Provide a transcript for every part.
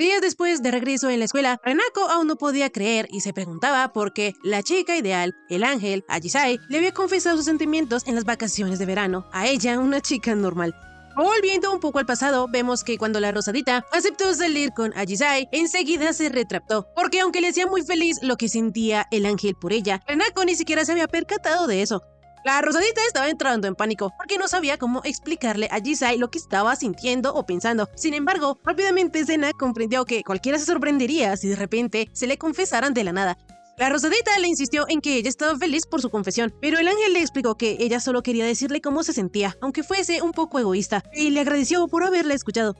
Días después de regreso en la escuela, Renako aún no podía creer y se preguntaba por qué la chica ideal, el ángel, Ajisai, le había confesado sus sentimientos en las vacaciones de verano, a ella, una chica normal. Volviendo un poco al pasado, vemos que cuando la Rosadita aceptó salir con Ajisai, enseguida se retractó, porque aunque le hacía muy feliz lo que sentía el ángel por ella, Renako ni siquiera se había percatado de eso. La Rosadita estaba entrando en pánico porque no sabía cómo explicarle a Ajisai lo que estaba sintiendo o pensando. Sin embargo, rápidamente Sena comprendió que cualquiera se sorprendería si de repente se le confesaran de la nada. La Rosadita le insistió en que ella estaba feliz por su confesión, pero el ángel le explicó que ella solo quería decirle cómo se sentía, aunque fuese un poco egoísta, y le agradeció por haberle escuchado.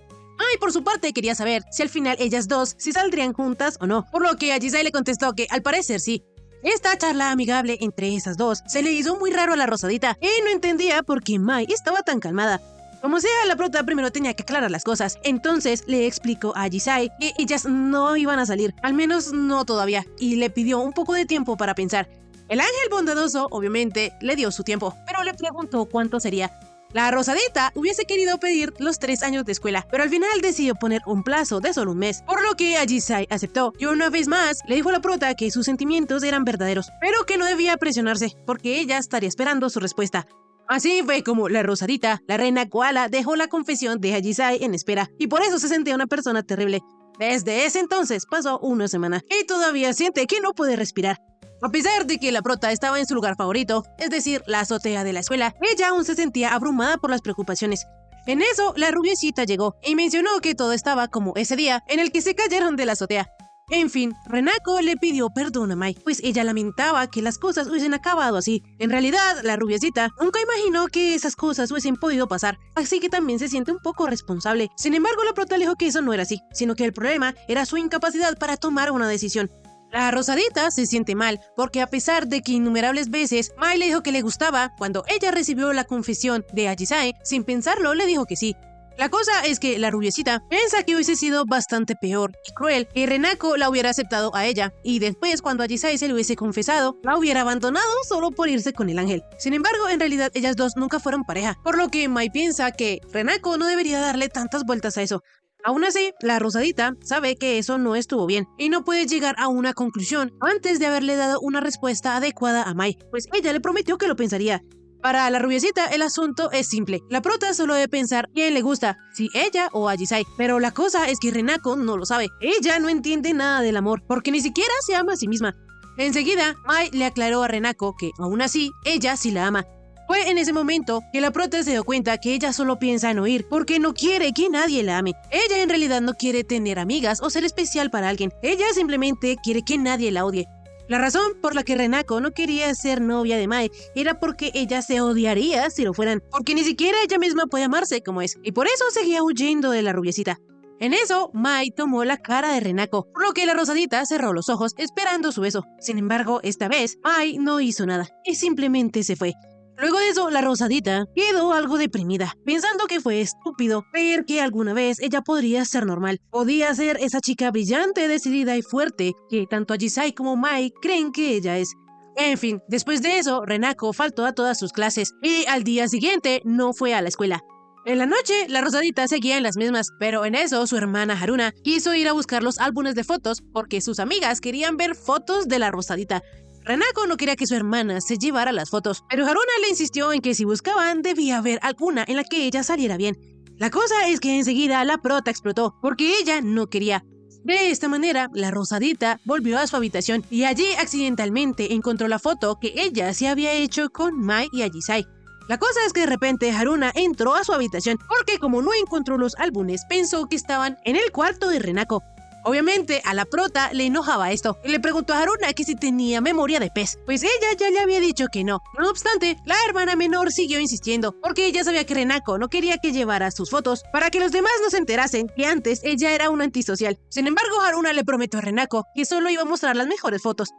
Y por su parte quería saber si al final ellas dos si saldrían juntas o no, por lo que Ajisai le contestó que al parecer sí. Esta charla amigable entre esas dos se le hizo muy raro a la Rosadita y no entendía por qué Mai estaba tan calmada. Como sea, la prota primero tenía que aclarar las cosas, entonces le explicó a Ajisai que ellas no iban a salir, al menos no todavía, y le pidió un poco de tiempo para pensar. El ángel bondadoso, obviamente, le dio su tiempo, pero le preguntó cuánto sería. La Rosadita hubiese querido pedir los 3 años de escuela, pero al final decidió poner un plazo de solo un mes, por lo que Ajisai aceptó. Y una vez más le dijo a la prota que sus sentimientos eran verdaderos, pero que no debía presionarse, porque ella estaría esperando su respuesta. Así fue como la Rosadita, la reina koala, dejó la confesión de Ajisai en espera, y por eso se sentía una persona terrible. Desde ese entonces pasó una semana, y todavía siente que no puede respirar. A pesar de que la prota estaba en su lugar favorito, es decir, la azotea de la escuela, ella aún se sentía abrumada por las preocupaciones. En eso, la rubiecita llegó y mencionó que todo estaba como ese día en el que se cayeron de la azotea. En fin, Renako le pidió perdón a Mai, pues ella lamentaba que las cosas hubiesen acabado así. En realidad, la rubiecita nunca imaginó que esas cosas hubiesen podido pasar, así que también se siente un poco responsable. Sin embargo, la prota le dijo que eso no era así, sino que el problema era su incapacidad para tomar una decisión. La Rosadita se siente mal, porque a pesar de que innumerables veces Mai le dijo que le gustaba, cuando ella recibió la confesión de Ajisai, sin pensarlo le dijo que sí. La cosa es que la rubiecita piensa que hubiese sido bastante peor y cruel que Renako la hubiera aceptado a ella, y después cuando Ajisai se le hubiese confesado, la hubiera abandonado solo por irse con el ángel. Sin embargo, en realidad ellas dos nunca fueron pareja, por lo que Mai piensa que Renako no debería darle tantas vueltas a eso. Aún así, la Rosadita sabe que eso no estuvo bien y no puede llegar a una conclusión antes de haberle dado una respuesta adecuada a Mai, pues ella le prometió que lo pensaría. Para la rubiecita el asunto es simple, la prota solo debe pensar quién le gusta, si ella o Ajisai, pero la cosa es que Renako no lo sabe, ella no entiende nada del amor, porque ni siquiera se ama a sí misma. Enseguida, Mai le aclaró a Renako que, aún así, ella sí la ama. Fue en ese momento que la prota se dio cuenta que ella solo piensa en huir porque no quiere que nadie la ame. Ella en realidad no quiere tener amigas o ser especial para alguien. Ella simplemente quiere que nadie la odie. La razón por la que Renako no quería ser novia de Mai era porque ella se odiaría si lo fueran, porque ni siquiera ella misma puede amarse como es, y por eso seguía huyendo de la rubiecita. En eso, Mai tomó la cara de Renako, por lo que la Rosadita cerró los ojos esperando su beso. Sin embargo, esta vez, Mai no hizo nada y simplemente se fue. Luego de eso, la Rosadita quedó algo deprimida, pensando que fue estúpido creer que alguna vez ella podría ser normal. Podía ser esa chica brillante, decidida y fuerte que tanto Ajisai como Mai creen que ella es. En fin, después de eso, Renako faltó a todas sus clases y al día siguiente no fue a la escuela. En la noche, la Rosadita seguía en las mismas, pero en eso su hermana Haruna quiso ir a buscar los álbumes de fotos porque sus amigas querían ver fotos de la Rosadita. Renako no quería que su hermana se llevara las fotos, pero Haruna le insistió en que si buscaban debía haber alguna en la que ella saliera bien. La cosa es que enseguida la prota explotó, porque ella no quería. De esta manera, la Rosadita volvió a su habitación y allí accidentalmente encontró la foto que ella se había hecho con Mai y Ajisai. La cosa es que de repente Haruna entró a su habitación porque como no encontró los álbumes, pensó que estaban en el cuarto de Renako. Obviamente, a la prota le enojaba esto y le preguntó a Haruna que si tenía memoria de pez, pues ella ya le había dicho que no. No obstante, la hermana menor siguió insistiendo, porque ella sabía que Renako no quería que llevara sus fotos para que los demás no se enterasen que antes ella era una antisocial. Sin embargo, Haruna le prometió a Renako que solo iba a mostrar las mejores fotos.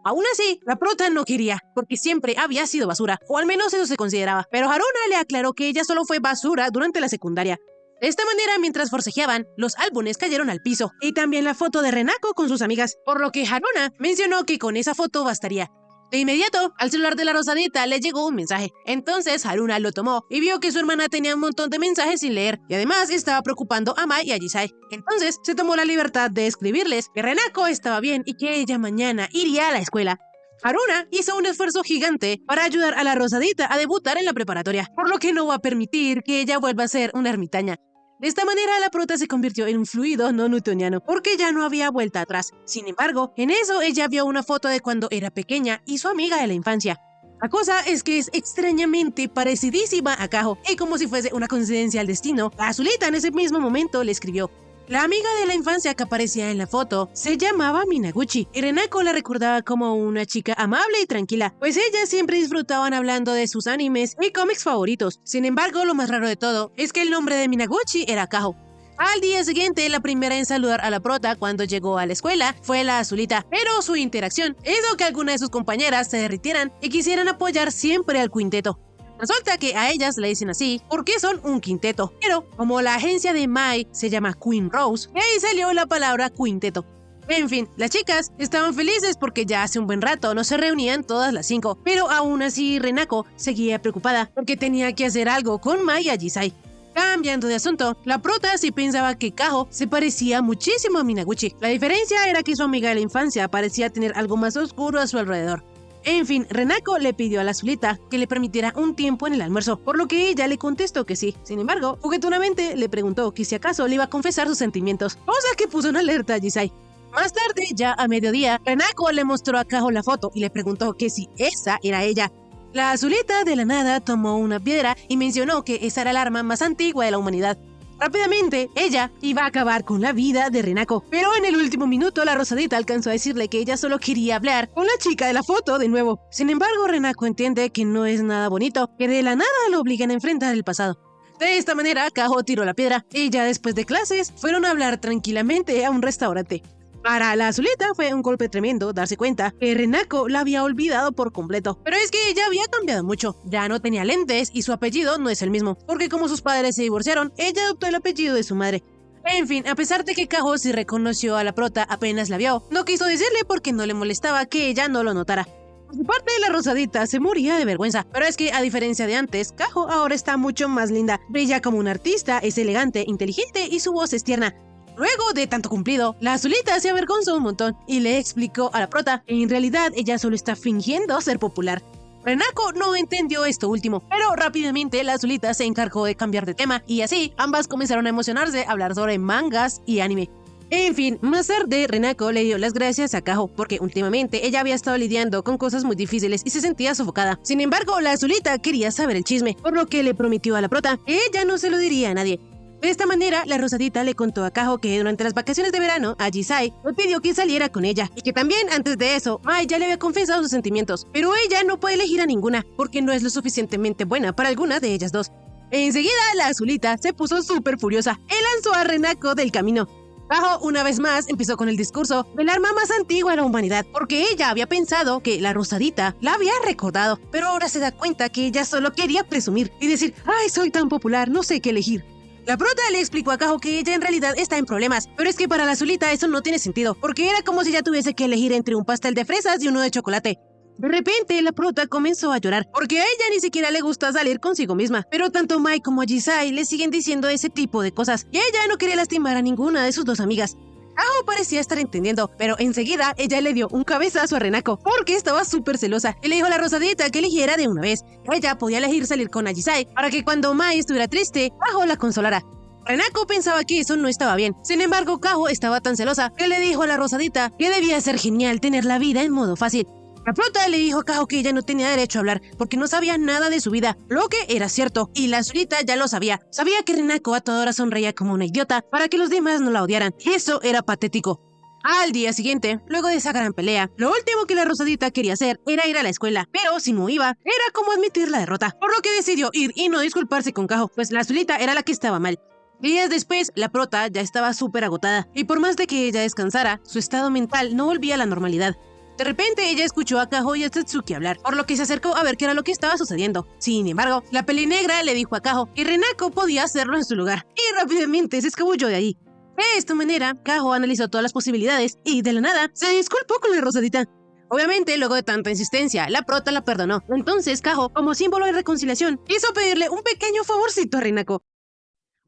Aún así, la prota no quería, porque siempre había sido basura, o al menos eso se consideraba, pero Haruna le aclaró que ella solo fue basura durante la secundaria. De esta manera, mientras forcejeaban, los álbumes cayeron al piso, y también la foto de Renako con sus amigas, por lo que Haruna mencionó que con esa foto bastaría. De inmediato, al celular de la Rosadita le llegó un mensaje. Entonces Haruna lo tomó y vio que su hermana tenía un montón de mensajes sin leer y además estaba preocupando a Mai y a Jisai. Entonces se tomó la libertad de escribirles que Renako estaba bien y que ella mañana iría a la escuela. Haruna hizo un esfuerzo gigante para ayudar a la Rosadita a debutar en la preparatoria, por lo que no va a permitir que ella vuelva a ser una ermitaña. De esta manera, la prota se convirtió en un fluido no newtoniano, porque ya no había vuelta atrás. Sin embargo, en eso ella vio una foto de cuando era pequeña y su amiga de la infancia. La cosa es que es extrañamente parecidísima a Kaho, y como si fuese una coincidencia al destino, la Azulita en ese mismo momento le escribió. La amiga de la infancia que aparecía en la foto se llamaba Minaguchi, y Renako la recordaba como una chica amable y tranquila, pues ellas siempre disfrutaban hablando de sus animes y cómics favoritos. Sin embargo, lo más raro de todo es que el nombre de Minaguchi era Kaho. Al día siguiente, la primera en saludar a la prota cuando llegó a la escuela fue la Azulita, pero su interacción hizo que algunas de sus compañeras se derritieran y quisieran apoyar siempre al quinteto. Resulta que a ellas le dicen así porque son un quinteto, pero como la agencia de Mai se llama Queen Rose, de ahí salió la palabra quinteto. En fin, las chicas estaban felices porque ya hace un buen rato no se reunían todas las 5, pero aún así Renako seguía preocupada porque tenía que hacer algo con Mai y Jisai. Cambiando de asunto, la prota sí pensaba que Kaho se parecía muchísimo a Minaguchi. La diferencia era que su amiga de la infancia parecía tener algo más oscuro a su alrededor. En fin, Renako le pidió a la Azulita que le permitiera un tiempo en el almuerzo, por lo que ella le contestó que sí. Sin embargo, juguetonamente le preguntó que si acaso le iba a confesar sus sentimientos, cosa que puso en alerta a Jisai. Más tarde, ya a mediodía, Renako le mostró a Kaho la foto y le preguntó que si esa era ella. La Azulita de la nada tomó una piedra y mencionó que esa era el arma más antigua de la humanidad. Rápidamente, ella iba a acabar con la vida de Renako, pero en el último minuto la Rosadita alcanzó a decirle que ella solo quería hablar con la chica de la foto de nuevo. Sin embargo, Renako entiende que no es nada bonito, que de la nada lo obligan a enfrentar el pasado. De esta manera, Kaho tiró la piedra y ya después de clases fueron a hablar tranquilamente a un restaurante. Para la Azulita fue un golpe tremendo darse cuenta que Renako la había olvidado por completo. Pero es que ella había cambiado mucho. Ya no tenía lentes y su apellido no es el mismo, porque como sus padres se divorciaron, ella adoptó el apellido de su madre. En fin, a pesar de que Kaho sí reconoció a la prota apenas la vio, no quiso decirle porque no le molestaba que ella no lo notara. Por su parte, la Rosadita se moría de vergüenza, pero es que a diferencia de antes, Kaho ahora está mucho más linda. Brilla como una artista, es elegante, inteligente y su voz es tierna. Luego de tanto cumplido, la Azulita se avergonzó un montón y le explicó a la prota que en realidad ella solo está fingiendo ser popular. Renako no entendió esto último, pero rápidamente la Azulita se encargó de cambiar de tema y así ambas comenzaron a emocionarse a hablar sobre mangas y anime. En fin, más tarde Renako le dio las gracias a Kaho porque últimamente ella había estado lidiando con cosas muy difíciles y se sentía sofocada. Sin embargo, la Azulita quería saber el chisme, por lo que le prometió a la prota que ella no se lo diría a nadie. De esta manera, la Rosadita le contó a Kaho que durante las vacaciones de verano, a Jisai le pidió que saliera con ella y que también antes de eso, Mai ya le había confesado sus sentimientos, pero ella no puede elegir a ninguna porque no es lo suficientemente buena para alguna de ellas dos. Enseguida, la Azulita se puso súper furiosa y lanzó a Renako del camino. Kaho una vez más empezó con el discurso del arma más antigua de la humanidad, porque ella había pensado que la Rosadita la había recordado, pero ahora se da cuenta que ella solo quería presumir y decir, ¡ay, soy tan popular, no sé qué elegir! La prota le explicó a Kaho que ella en realidad está en problemas, pero es que para la Azulita eso no tiene sentido, porque era como si ella tuviese que elegir entre un pastel de fresas y uno de chocolate. De repente, la prota comenzó a llorar, porque a ella ni siquiera le gusta salir consigo misma, pero tanto Mai como Jisai le siguen diciendo ese tipo de cosas, y ella no quería lastimar a ninguna de sus dos amigas. Kaho parecía estar entendiendo, pero enseguida ella le dio un cabezazo a Renako, porque estaba súper celosa, y le dijo a la Rosadita que eligiera de una vez. Ella podía elegir salir con Jisai para que cuando Mai estuviera triste, Kaho la consolara. Renako pensaba que eso no estaba bien. Sin embargo, Kaho estaba tan celosa que le dijo a la Rosadita que debía ser genial tener la vida en modo fácil. La prota le dijo a Kaho que ella no tenía derecho a hablar porque no sabía nada de su vida, lo que era cierto, y la Azulita ya lo sabía. Sabía que Renako a toda hora sonreía como una idiota para que los demás no la odiaran. Eso era patético. Al día siguiente, luego de esa gran pelea, lo último que la Rosadita quería hacer era ir a la escuela, pero si no iba, era como admitir la derrota, por lo que decidió ir y no disculparse con Kaho, pues la Azulita era la que estaba mal. Días después, la prota ya estaba súper agotada, y por más de que ella descansara, su estado mental no volvía a la normalidad. De repente ella escuchó a Kaho y a Satsuki hablar, por lo que se acercó a ver qué era lo que estaba sucediendo. Sin embargo, la pelinegra le dijo a Kaho que Renako podía hacerlo en su lugar, y rápidamente se escabulló de ahí. De esta manera, Kaho analizó todas las posibilidades y de la nada se disculpó con la Rosadita. Obviamente, luego de tanta insistencia, la prota la perdonó. Entonces, Kaho, como símbolo de reconciliación, quiso pedirle un pequeño favorcito a Rinako.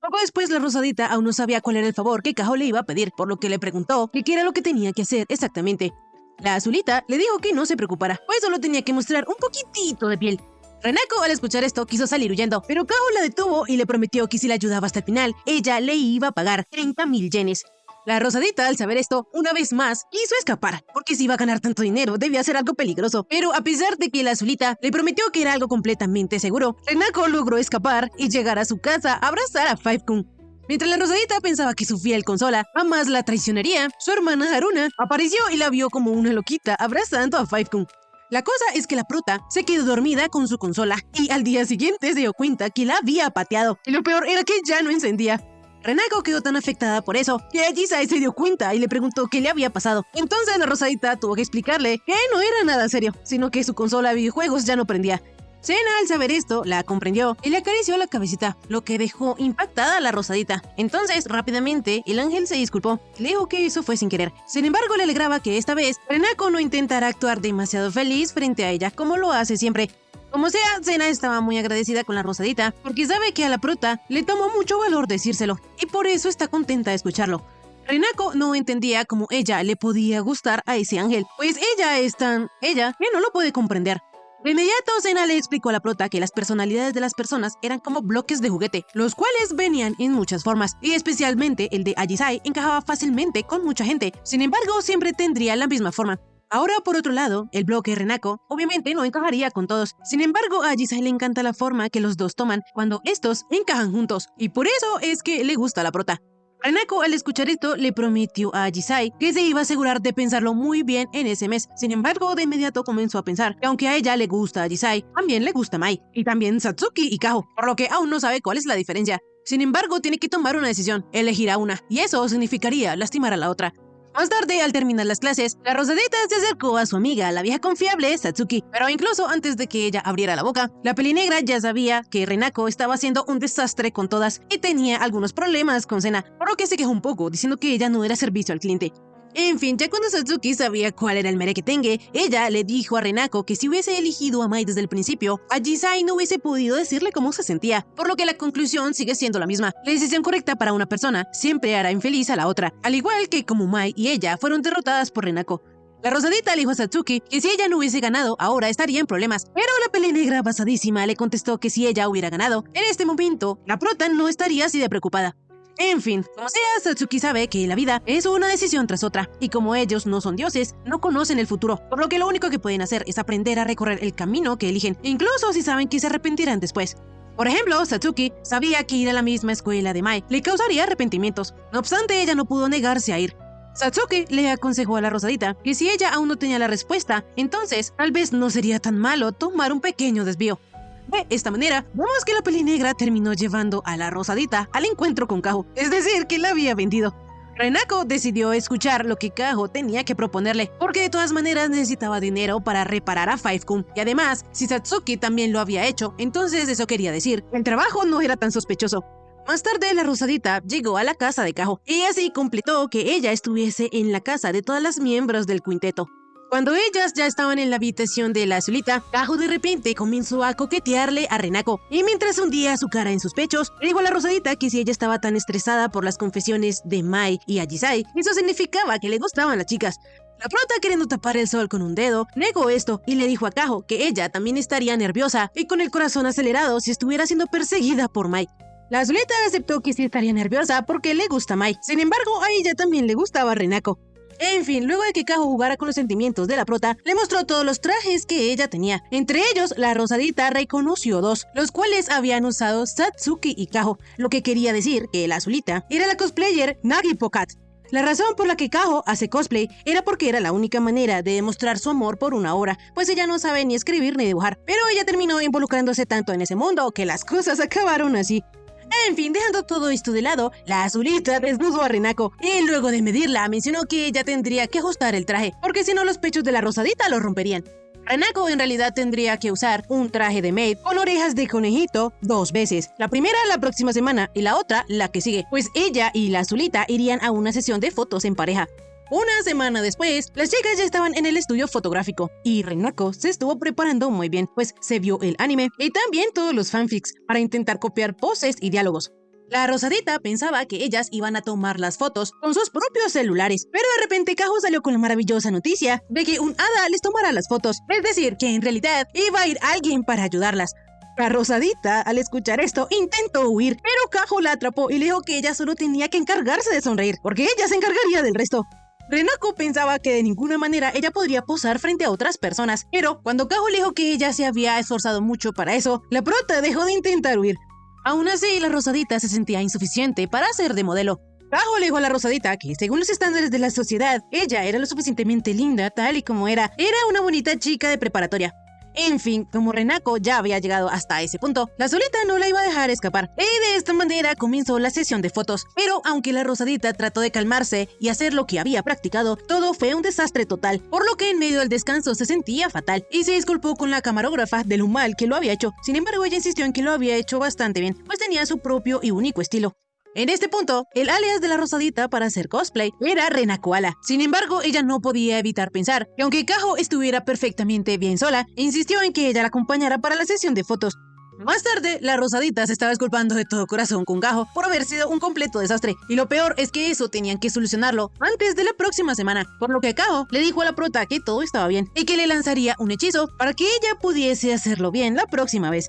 Poco después, la rosadita aún no sabía cuál era el favor que Kaho le iba a pedir, por lo que le preguntó qué era lo que tenía que hacer exactamente. La azulita le dijo que no se preocupara, pues solo tenía que mostrar un poquitito de piel. Renako, al escuchar esto, quiso salir huyendo, pero Kaho la detuvo y le prometió que si la ayudaba hasta el final, ella le iba a pagar 30.000 yenes. La rosadita, al saber esto, una vez más, quiso escapar, porque si iba a ganar tanto dinero, debía ser algo peligroso. Pero a pesar de que la azulita le prometió que era algo completamente seguro, Renako logró escapar y llegar a su casa a abrazar a Five-kun. Mientras la rosadita pensaba que su fiel consola jamás la traicionaría, su hermana Haruna apareció y la vio como una loquita abrazando a Five-kun. La cosa es que la prota se quedó dormida con su consola y al día siguiente se dio cuenta que la había pateado. Y lo peor era que ya no encendía. Renako quedó tan afectada por eso que Ajisai se dio cuenta y le preguntó qué le había pasado. Entonces la rosadita tuvo que explicarle que no era nada serio, sino que su consola de videojuegos ya no prendía. Sena, al saber esto, la comprendió y le acarició la cabecita, lo que dejó impactada a la rosadita. Entonces, rápidamente, el ángel se disculpó. Le dijo que eso fue sin querer. Sin embargo, le alegraba que esta vez Renako no intentara actuar demasiado feliz frente a ella como lo hace siempre. Como sea, Sena estaba muy agradecida con la rosadita porque sabe que a la prota le tomó mucho valor decírselo y por eso está contenta de escucharlo. Renako no entendía cómo ella le podía gustar a ese ángel, pues ella que no lo puede comprender. De inmediato, Sena le explicó a la prota que las personalidades de las personas eran como bloques de juguete, los cuales venían en muchas formas, y especialmente el de Ajisai encajaba fácilmente con mucha gente, sin embargo siempre tendría la misma forma. Ahora, por otro lado, el bloque Renako obviamente no encajaría con todos. Sin embargo, a Ajisai le encanta la forma que los dos toman cuando estos encajan juntos, y por eso es que le gusta la prota. Renako, al escuchar esto, le prometió a Ajisai que se iba a asegurar de pensarlo muy bien en ese mes. Sin embargo, de inmediato comenzó a pensar que aunque a ella le gusta Ajisai, también le gusta Mai, y también Satsuki y Kaho, por lo que aún no sabe cuál es la diferencia. Sin embargo, tiene que tomar una decisión, elegir a una, y eso significaría lastimar a la otra. Más tarde, al terminar las clases, la rosadita se acercó a su amiga, la vieja confiable Satsuki, pero incluso antes de que ella abriera la boca, la pelinegra ya sabía que Renako estaba haciendo un desastre con todas y tenía algunos problemas con Sena, por lo que se quejó un poco, diciendo que ella no era servicio al cliente. En fin, ya cuando Satsuki sabía cuál era el merequetengue, ella le dijo a Renako que si hubiese elegido a Mai desde el principio, Ajisai no hubiese podido decirle cómo se sentía, por lo que la conclusión sigue siendo la misma. La decisión correcta para una persona siempre hará infeliz a la otra, al igual que como Mai y ella fueron derrotadas por Renako. La rosadita le dijo a Satsuki que si ella no hubiese ganado, ahora estaría en problemas, pero la pelenegra basadísima le contestó que si ella hubiera ganado, en este momento, la prota no estaría así de preocupada. En fin, como sea, Satsuki sabe que la vida es una decisión tras otra, y como ellos no son dioses, no conocen el futuro, por lo que lo único que pueden hacer es aprender a recorrer el camino que eligen, incluso si saben que se arrepentirán después. Por ejemplo, Satsuki sabía que ir a la misma escuela de Mai le causaría arrepentimientos, no obstante ella no pudo negarse a ir. Satsuki le aconsejó a la rosadita que si ella aún no tenía la respuesta, entonces tal vez no sería tan malo tomar un pequeño desvío. De esta manera, vemos que la pelinegra terminó llevando a la rosadita al encuentro con Kaho, es decir, que la había vendido. Renako decidió escuchar lo que Kaho tenía que proponerle, porque de todas maneras necesitaba dinero para reparar a Five-kun, y además, si Satsuki también lo había hecho, entonces eso quería decir, el trabajo no era tan sospechoso. Más tarde, la rosadita llegó a la casa de Kaho, y así completó que ella estuviese en la casa de todas las miembros del quinteto. Cuando ellas ya estaban en la habitación de la azulita, Kaho de repente comenzó a coquetearle a Renako, y mientras hundía su cara en sus pechos, le dijo a la rosadita que si ella estaba tan estresada por las confesiones de Mai y Ajisai, eso significaba que le gustaban las chicas. La prota, queriendo tapar el sol con un dedo, negó esto y le dijo a Kaho que ella también estaría nerviosa y con el corazón acelerado si estuviera siendo perseguida por Mai. La azulita aceptó que sí estaría nerviosa porque le gusta Mai, sin embargo a ella también le gustaba Renako. En fin, luego de que Kaho jugara con los sentimientos de la prota, le mostró todos los trajes que ella tenía. Entre ellos, la rosadita reconoció dos, los cuales habían usado Satsuki y Kaho, lo que quería decir que la azulita era la cosplayer Nagi Pokat. La razón por la que Kaho hace cosplay era porque era la única manera de demostrar su amor por una obra, pues ella no sabe ni escribir ni dibujar, pero ella terminó involucrándose tanto en ese mundo que las cosas acabaron así. En fin, dejando todo esto de lado, la azulita desnudó a Renako y luego de medirla mencionó que ella tendría que ajustar el traje, porque si no los pechos de la rosadita lo romperían. Renako en realidad tendría que usar un traje de maid con orejas de conejito 2 veces. La primera la próxima semana y la otra la que sigue, pues ella y la azulita irían a una sesión de fotos en pareja. Una semana después, las chicas ya estaban en el estudio fotográfico y Renako se estuvo preparando muy bien, pues se vio el anime y también todos los fanfics para intentar copiar poses y diálogos. La Rosadita pensaba que ellas iban a tomar las fotos con sus propios celulares, pero de repente Kaho salió con la maravillosa noticia de que un hada les tomara las fotos, es decir, que en realidad iba a ir alguien para ayudarlas. La Rosadita, al escuchar esto, intentó huir, pero Kaho la atrapó y le dijo que ella solo tenía que encargarse de sonreír, porque ella se encargaría del resto. Renako pensaba que de ninguna manera ella podría posar frente a otras personas, pero cuando Kaho le dijo que ella se había esforzado mucho para eso, la prota dejó de intentar huir. Aún así, la Rosadita se sentía insuficiente para ser de modelo. Kaho le dijo a la Rosadita que, según los estándares de la sociedad, ella era lo suficientemente linda tal y como era una bonita chica de preparatoria. En fin, como Renako ya había llegado hasta ese punto, la Solita no la iba a dejar escapar. Y de esta manera comenzó la sesión de fotos. Pero aunque la Rosadita trató de calmarse y hacer lo que había practicado, todo fue un desastre total, por lo que en medio del descanso se sentía fatal y se disculpó con la camarógrafa de lo mal que lo había hecho. Sin embargo, ella insistió en que lo había hecho bastante bien, pues tenía su propio y único estilo. En este punto, el alias de la Rosadita para hacer cosplay era Renakoala. Sin embargo, ella no podía evitar pensar que aunque Kaho estuviera perfectamente bien sola, insistió en que ella la acompañara para la sesión de fotos. Más tarde, la Rosadita se estaba disculpando de todo corazón con Kaho por haber sido un completo desastre, y lo peor es que eso tenían que solucionarlo antes de la próxima semana, por lo que Kaho le dijo a la prota que todo estaba bien y que le lanzaría un hechizo para que ella pudiese hacerlo bien la próxima vez.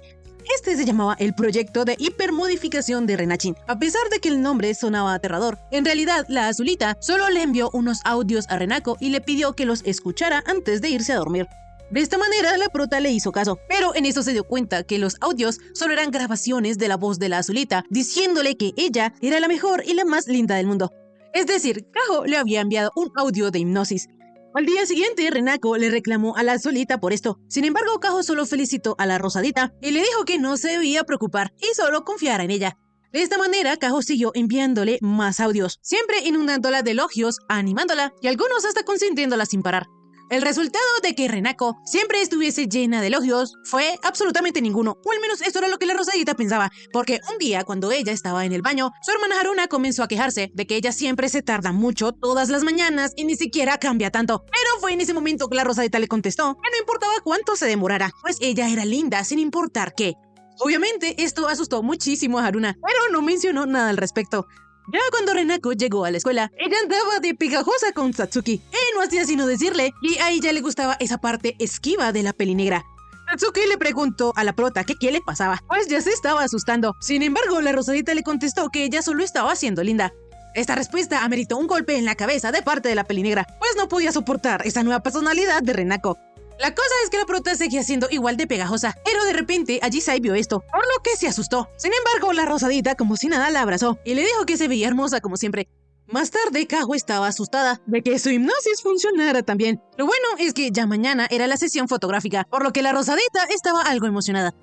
Este se llamaba el proyecto de hipermodificación de Renachin. A pesar de que el nombre sonaba aterrador, en realidad la Azulita solo le envió unos audios a Renako y le pidió que los escuchara antes de irse a dormir. De esta manera la prota le hizo caso, pero en eso se dio cuenta que los audios solo eran grabaciones de la voz de la Azulita diciéndole que ella era la mejor y la más linda del mundo. Es decir, Kaho le había enviado un audio de hipnosis. Al día siguiente, Renako le reclamó a la Solita por esto. Sin embargo, Kaho solo felicitó a la Rosadita y le dijo que no se debía preocupar y solo confiara en ella. De esta manera, Kaho siguió enviándole más audios, siempre inundándola de elogios, animándola y algunos hasta consintiéndola sin parar. El resultado de que Renako siempre estuviese llena de elogios fue absolutamente ninguno, o al menos esto era lo que la Rosadita pensaba, porque un día cuando ella estaba en el baño, su hermana Haruna comenzó a quejarse de que ella siempre se tarda mucho todas las mañanas y ni siquiera cambia tanto. Pero fue en ese momento que la Rosadita le contestó que no importaba cuánto se demorara, pues ella era linda sin importar qué. Obviamente esto asustó muchísimo a Haruna, pero no mencionó nada al respecto. Ya cuando Renako llegó a la escuela, ella andaba de pegajosa con Satsuki. No hacía sino decirle que a ella le gustaba esa parte esquiva de la peli negra. Satsuki le preguntó a la prota que qué le pasaba, pues ya se estaba asustando. Sin embargo, la Rosadita le contestó que ella solo estaba siendo linda. Esta respuesta ameritó un golpe en la cabeza de parte de la peli negra, pues no podía soportar esa nueva personalidad de Renako. La cosa es que la prota seguía siendo igual de pegajosa, pero de repente Ajisai vio esto, por lo que se asustó. Sin embargo, la Rosadita como si nada la abrazó y le dijo que se veía hermosa como siempre. Más tarde, Kaho estaba asustada de que su hipnosis funcionara también. Lo bueno es que ya mañana era la sesión fotográfica, por lo que la Rosadita estaba algo emocionada.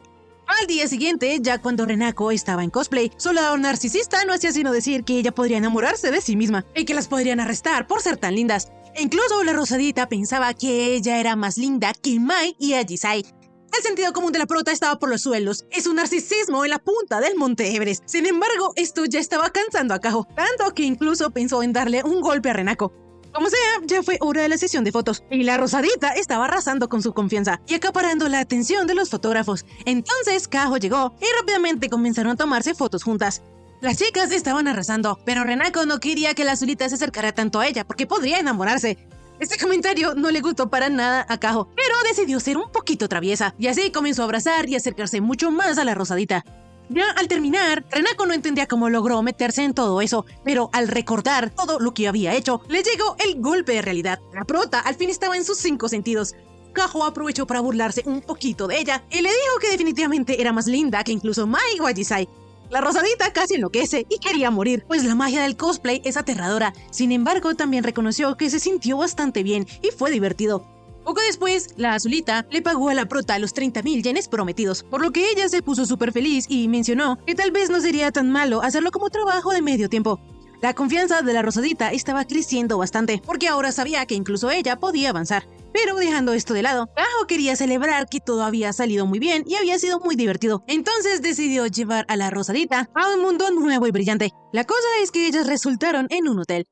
Al día siguiente, ya cuando Renako estaba en cosplay, su lado narcisista no hacía sino decir que ella podría enamorarse de sí misma y que las podrían arrestar por ser tan lindas. E incluso la Rosadita pensaba que ella era más linda que Mai y Ajisai. El sentido común de la prota estaba por los suelos. Es un narcisismo en la punta del Monte Everest. Sin embargo, esto ya estaba cansando a Kaho, tanto que incluso pensó en darle un golpe a Renako. Como sea, ya fue hora de la sesión de fotos, y la Rosadita estaba arrasando con su confianza y acaparando la atención de los fotógrafos. Entonces Kaho llegó y rápidamente comenzaron a tomarse fotos juntas. Las chicas estaban arrasando, pero Renako no quería que la Azulita se acercara tanto a ella porque podría enamorarse. Este comentario no le gustó para nada a Kaho, pero decidió ser un poquito traviesa, y así comenzó a abrazar y acercarse mucho más a la Rosadita. Ya al terminar, Renako no entendía cómo logró meterse en todo eso, pero al recordar todo lo que había hecho, le llegó el golpe de realidad. La prota al fin estaba en sus 5 sentidos. Kaho aprovechó para burlarse un poquito de ella y le dijo que definitivamente era más linda que incluso Mai o Ajisai. La Rosadita casi enloquece y quería morir, pues la magia del cosplay es aterradora. Sin embargo, también reconoció que se sintió bastante bien y fue divertido. Poco después, la Azulita le pagó a la prota los 30.000 yenes prometidos, por lo que ella se puso súper feliz y mencionó que tal vez no sería tan malo hacerlo como trabajo de medio tiempo. La confianza de la Rosadita estaba creciendo bastante, porque ahora sabía que incluso ella podía avanzar. Pero dejando esto de lado, Kaho quería celebrar que todo había salido muy bien y había sido muy divertido. Entonces decidió llevar a la Rosadita a un mundo nuevo y brillante. La cosa es que ellas resultaron en un hotel.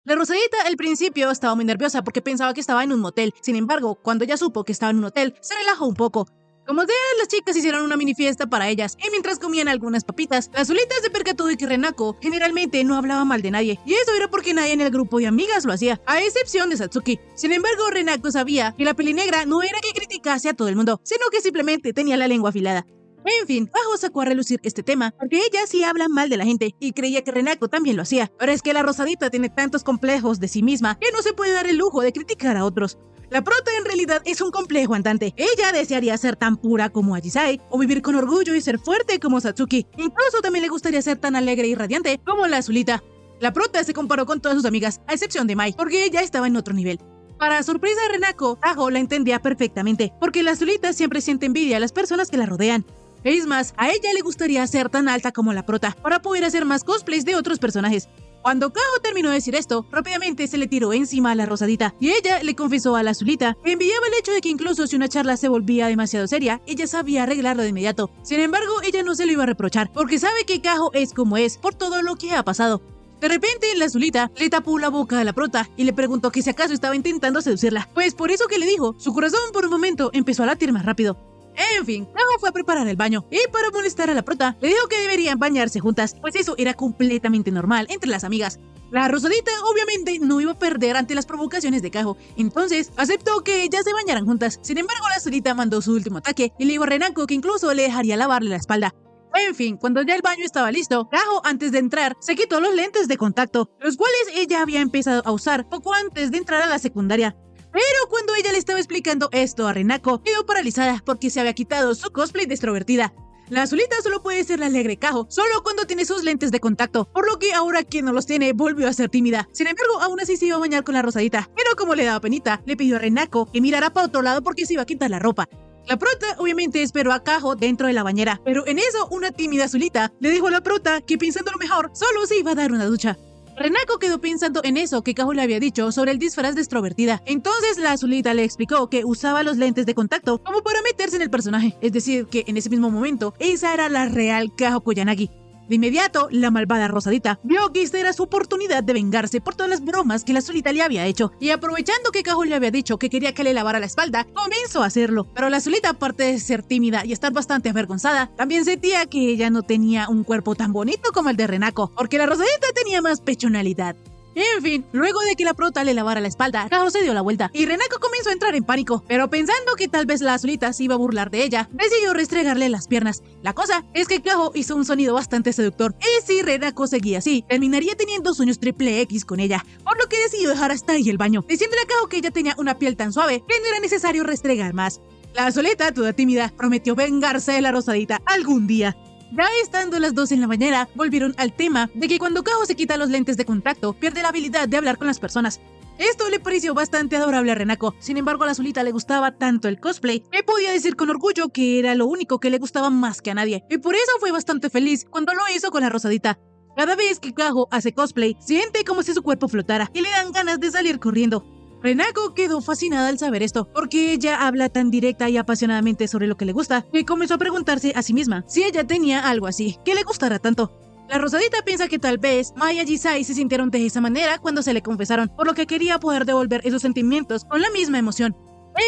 La Rosadita al principio estaba muy nerviosa porque pensaba que estaba en un motel. Sin embargo, cuando ella supo que estaba en un hotel, se relajó un poco. Como sea, las chicas hicieron una mini fiesta para ellas, y mientras comían algunas papitas, la Azulita se percató de que Renako generalmente no hablaba mal de nadie, y eso era porque nadie en el grupo de amigas lo hacía, a excepción de Satsuki. Sin embargo, Renako sabía que la pelinegra no era que criticase a todo el mundo, sino que simplemente tenía la lengua afilada. En fin, Kaho sacó a relucir este tema porque ella sí habla mal de la gente y creía que Renako también lo hacía. Pero es que la Rosadita tiene tantos complejos de sí misma que no se puede dar el lujo de criticar a otros. La prota en realidad es un complejo andante. Ella desearía ser tan pura como Ajisae o vivir con orgullo y ser fuerte como Satsuki. Incluso también le gustaría ser tan alegre y radiante como la Azulita. La prota se comparó con todas sus amigas, a excepción de Mai, porque ella estaba en otro nivel. Para sorpresa de Renako, Kaho la entendía perfectamente, porque la Azulita siempre siente envidia a las personas que la rodean. Es más, a ella le gustaría ser tan alta como la prota, para poder hacer más cosplays de otros personajes. Cuando Kaho terminó de decir esto, rápidamente se le tiró encima a la Rosadita, y ella le confesó a la Azulita que envidiaba el hecho de que incluso si una charla se volvía demasiado seria, ella sabía arreglarlo de inmediato. Sin embargo, ella no se lo iba a reprochar, porque sabe que Kaho es como es, por todo lo que ha pasado. De repente, la Azulita le tapó la boca a la prota y le preguntó que si acaso estaba intentando seducirla. Pues por eso que le dijo, su corazón por un momento empezó a latir más rápido. En fin, Kaho fue a preparar el baño y para molestar a la prota, le dijo que deberían bañarse juntas, pues eso era completamente normal entre las amigas. La Rosadita obviamente no iba a perder ante las provocaciones de Kaho, entonces aceptó que ellas se bañaran juntas. Sin embargo, la Azulita mandó su último ataque y le dijo a Renako que incluso le dejaría lavarle la espalda. En fin, cuando ya el baño estaba listo, Kaho antes de entrar se quitó los lentes de contacto, los cuales ella había empezado a usar poco antes de entrar a la secundaria. Pero cuando ella le estaba explicando esto a Renako, quedó paralizada porque se había quitado su cosplay de extrovertida. La Azulita solo puede ser la alegre Kaho solo cuando tiene sus lentes de contacto, por lo que ahora que no los tiene volvió a ser tímida. Sin embargo, aún así se iba a bañar con la Rosadita, pero como le daba penita, le pidió a Renako que mirara para otro lado porque se iba a quitar la ropa. La prota obviamente esperó a Kaho dentro de la bañera, pero en eso una tímida Azulita le dijo a la prota que pensando lo mejor, solo se iba a dar una ducha. Renako quedó pensando en eso que Kaho le había dicho sobre el disfraz de extrovertida. Entonces la Azulita le explicó que usaba los lentes de contacto como para meterse en el personaje. Es decir, que en ese mismo momento, esa era la real Kaho Koyanagi. De inmediato, la malvada Rosadita vio que esta era su oportunidad de vengarse por todas las bromas que la Azulita le había hecho. Y aprovechando que Kaho le había dicho que quería que le lavara la espalda, comenzó a hacerlo. Pero la Azulita, aparte de ser tímida y estar bastante avergonzada, también sentía que ella no tenía un cuerpo tan bonito como el de Renako, porque la Rosadita tenía más pechonalidad. En fin, luego de que la prota le lavara la espalda, Kaho se dio la vuelta y Renako comenzó a entrar en pánico, pero pensando que tal vez la Azulita se iba a burlar de ella, decidió restregarle las piernas. La cosa es que Kaho hizo un sonido bastante seductor y si Renako seguía así, terminaría teniendo sueños triple X con ella, por lo que decidió dejar hasta ahí el baño, diciéndole a Kaho que ella tenía una piel tan suave que no era necesario restregar más. La Azulita, toda tímida, prometió vengarse de la Rosadita algún día. Ya estando las dos en la bañera, volvieron al tema de que cuando Kaho se quita los lentes de contacto, pierde la habilidad de hablar con las personas. Esto le pareció bastante adorable a Renako, sin embargo a la Azulita le gustaba tanto el cosplay que podía decir con orgullo que era lo único que le gustaba más que a nadie, y por eso fue bastante feliz cuando lo hizo con la Rosadita. Cada vez que Kaho hace cosplay, siente como si su cuerpo flotara y le dan ganas de salir corriendo. Renako quedó fascinada al saber esto, porque ella habla tan directa y apasionadamente sobre lo que le gusta, que comenzó a preguntarse a sí misma si ella tenía algo así, que le gustara tanto. La Rosadita piensa que tal vez Mai y Ajisae se sintieron de esa manera cuando se le confesaron, por lo que quería poder devolver esos sentimientos con la misma emoción.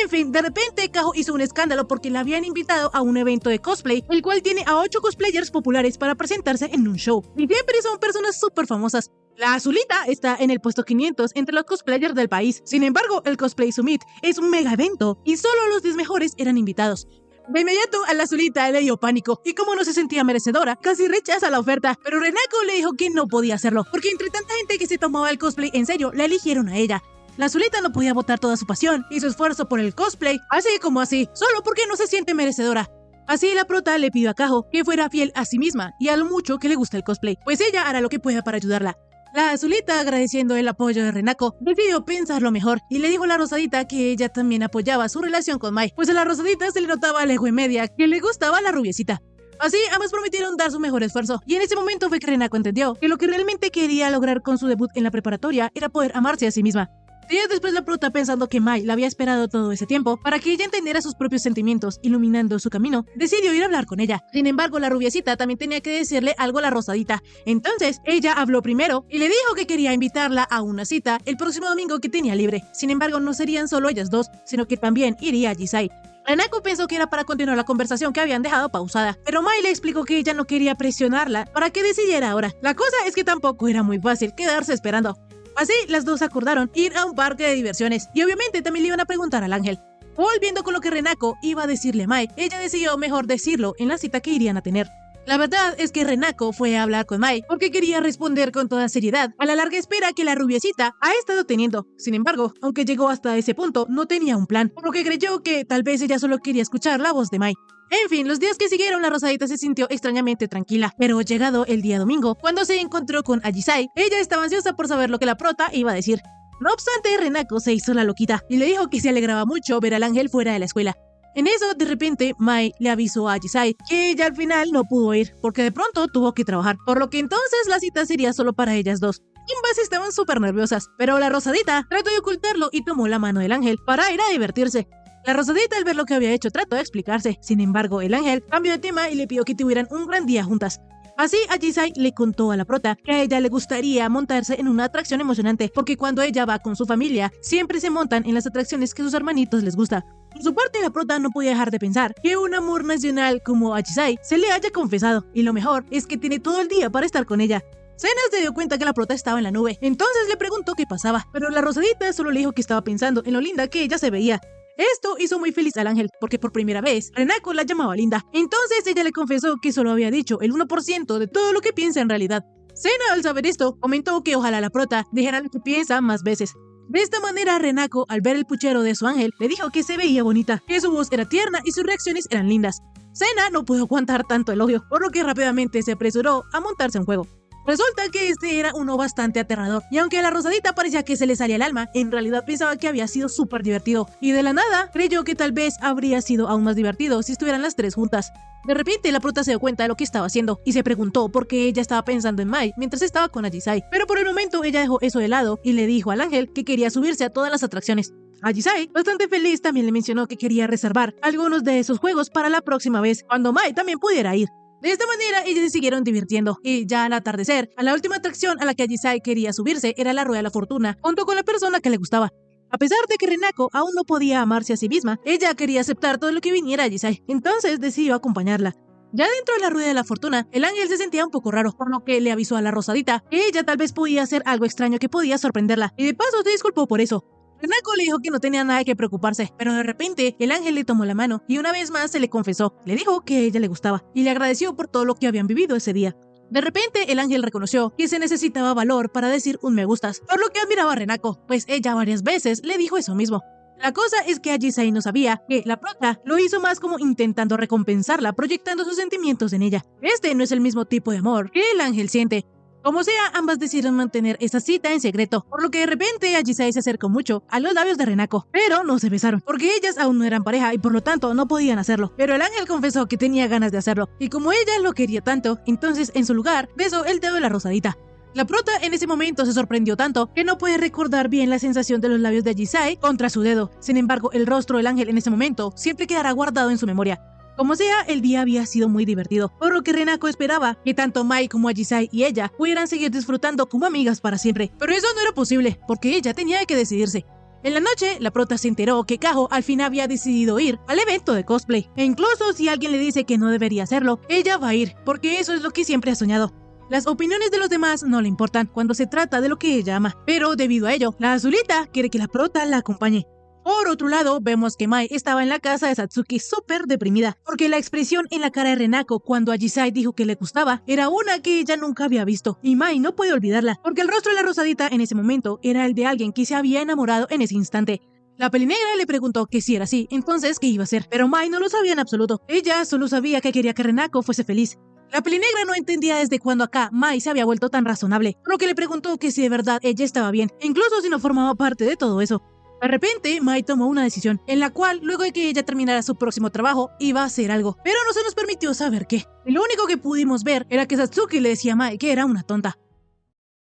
En fin, de repente Kaho hizo un escándalo porque la habían invitado a un evento de cosplay, el cual tiene a 8 cosplayers populares para presentarse en un show, y siempre son personas súper famosas. La Azulita está en el puesto 500 entre los cosplayers del país. Sin embargo, el Cosplay Summit es un mega evento y solo los 10 mejores eran invitados. De inmediato a la Azulita le dio pánico y como no se sentía merecedora, casi rechaza la oferta, pero Renako le dijo que no podía hacerlo, porque entre tanta gente que se tomaba el cosplay en serio, la eligieron a ella. La Azulita no podía botar toda su pasión y su esfuerzo por el cosplay, así como así, solo porque no se siente merecedora. Así la prota le pidió a Kaho que fuera fiel a sí misma y a lo mucho que le gusta el cosplay, pues ella hará lo que pueda para ayudarla. La Azulita, agradeciendo el apoyo de Renako, decidió pensarlo mejor y le dijo a la Rosadita que ella también apoyaba su relación con Mai, pues a la Rosadita se le notaba a lejos y media que le gustaba la rubiecita. Así, ambas prometieron dar su mejor esfuerzo, y en ese momento fue que Renako entendió que lo que realmente quería lograr con su debut en la preparatoria era poder amarse a sí misma. Días después la prota, pensando que Mai la había esperado todo ese tiempo para que ella entendiera sus propios sentimientos, iluminando su camino, decidió ir a hablar con ella. Sin embargo, la rubiecita también tenía que decirle algo a la rosadita. Entonces, ella habló primero y le dijo que quería invitarla a una cita el próximo domingo que tenía libre. Sin embargo, no serían solo ellas dos, sino que también iría Jisai. Renako pensó que era para continuar la conversación que habían dejado pausada, pero Mai le explicó que ella no quería presionarla para que decidiera ahora. La cosa es que tampoco era muy fácil quedarse esperando. Así, las dos acordaron ir a un parque de diversiones y obviamente también le iban a preguntar al ángel. Volviendo con lo que Renako iba a decirle a Mai, ella decidió mejor decirlo en la cita que irían a tener. La verdad es que Renako fue a hablar con Mai porque quería responder con toda seriedad a la larga espera que la rubiecita ha estado teniendo. Sin embargo, aunque llegó hasta ese punto, no tenía un plan, por lo que creyó que tal vez ella solo quería escuchar la voz de Mai. En fin, los días que siguieron, la rosadita se sintió extrañamente tranquila, pero llegado el día domingo, cuando se encontró con Ajisai, ella estaba ansiosa por saber lo que la prota iba a decir. No obstante, Renako se hizo la loquita y le dijo que se alegraba mucho ver al ángel fuera de la escuela. En eso, de repente, Mai le avisó a Ajisai que ella al final no pudo ir, porque de pronto tuvo que trabajar, por lo que entonces la cita sería solo para ellas dos. Ambas estaban súper nerviosas, pero la rosadita trató de ocultarlo y tomó la mano del ángel para ir a divertirse. La rosadita, al ver lo que había hecho, trató de explicarse. Sin embargo, el ángel cambió de tema y le pidió que tuvieran un gran día juntas. Así, Ajisai le contó a la prota que a ella le gustaría montarse en una atracción emocionante, porque cuando ella va con su familia, siempre se montan en las atracciones que sus hermanitos les gusta. Por su parte, la prota no podía dejar de pensar que un amor nacional como Ajisai se le haya confesado, y lo mejor es que tiene todo el día para estar con ella. Sena se dio cuenta que la prota estaba en la nube, entonces le preguntó qué pasaba, pero la rosadita solo le dijo que estaba pensando en lo linda que ella se veía. Esto hizo muy feliz al ángel, porque por primera vez, Renako la llamaba linda. Entonces ella le confesó que solo había dicho el 1% de todo lo que piensa en realidad. Sena, al saber esto, comentó que ojalá la prota dijera lo que piensa más veces. De esta manera, Renako, al ver el puchero de su ángel, le dijo que se veía bonita, que su voz era tierna y sus reacciones eran lindas. Sena no pudo aguantar tanto elogio, por lo que rápidamente se apresuró a montarse en juego. Resulta que este era uno bastante aterrador, y aunque a la rosadita parecía que se le salía el alma, en realidad pensaba que había sido súper divertido, y de la nada creyó que tal vez habría sido aún más divertido si estuvieran las tres juntas. De repente la prota se dio cuenta de lo que estaba haciendo, y se preguntó por qué ella estaba pensando en Mai mientras estaba con Ajisai, pero por el momento ella dejó eso de lado y le dijo al ángel que quería subirse a todas las atracciones. Ajisai, bastante feliz, también le mencionó que quería reservar algunos de esos juegos para la próxima vez, cuando Mai también pudiera ir. De esta manera, ellos se siguieron divirtiendo, y ya al atardecer, a la última atracción a la que Ajisai quería subirse era la Rueda de la Fortuna, junto con la persona que le gustaba. A pesar de que Renako aún no podía amarse a sí misma, ella quería aceptar todo lo que viniera a Ajisai, entonces decidió acompañarla. Ya dentro de la Rueda de la Fortuna, el ángel se sentía un poco raro, por lo que le avisó a la rosadita que ella tal vez podía hacer algo extraño que podía sorprenderla, y de paso se disculpó por eso. Renako le dijo que no tenía nada que preocuparse, pero de repente el ángel le tomó la mano y una vez más se le confesó. Le dijo que a ella le gustaba y le agradeció por todo lo que habían vivido ese día. De repente el ángel reconoció que se necesitaba valor para decir un me gustas, por lo que admiraba a Renako, pues ella varias veces le dijo eso mismo. La cosa es que Ajisai no sabía que la prota lo hizo más como intentando recompensarla, proyectando sus sentimientos en ella. Este no es el mismo tipo de amor que el ángel siente. Como sea, ambas decidieron mantener esa cita en secreto, por lo que de repente Ajisai se acercó mucho a los labios de Renako, pero no se besaron, porque ellas aún no eran pareja y por lo tanto no podían hacerlo. Pero el ángel confesó que tenía ganas de hacerlo, y como ella lo quería tanto, entonces en su lugar besó el dedo de la rosadita. La prota en ese momento se sorprendió tanto que no puede recordar bien la sensación de los labios de Ajisai contra su dedo. Sin embargo, el rostro del ángel en ese momento siempre quedará guardado en su memoria. Como sea, el día había sido muy divertido, por lo que Renako esperaba que tanto Mai como Ajisai y ella pudieran seguir disfrutando como amigas para siempre. Pero eso no era posible, porque ella tenía que decidirse. En la noche, la prota se enteró que Kaho al fin había decidido ir al evento de cosplay. E incluso si alguien le dice que no debería hacerlo, ella va a ir, porque eso es lo que siempre ha soñado. Las opiniones de los demás no le importan cuando se trata de lo que ella ama, pero debido a ello, la azulita quiere que la prota la acompañe. Por otro lado, vemos que Mai estaba en la casa de Satsuki súper deprimida, porque la expresión en la cara de Renako cuando Ajisai dijo que le gustaba era una que ella nunca había visto, y Mai no puede olvidarla, porque el rostro de la rosadita en ese momento era el de alguien que se había enamorado en ese instante. La pelinegra le preguntó que si era así, entonces qué iba a hacer, pero Mai no lo sabía en absoluto. Ella solo sabía que quería que Renako fuese feliz. La pelinegra no entendía desde cuándo acá Mai se había vuelto tan razonable, por lo que le preguntó que si de verdad ella estaba bien, incluso si no formaba parte de todo eso. De repente, Mai tomó una decisión, en la cual, luego de que ella terminara su próximo trabajo, iba a hacer algo, pero no se nos permitió saber qué. Y lo único que pudimos ver era que Satsuki le decía a Mai que era una tonta.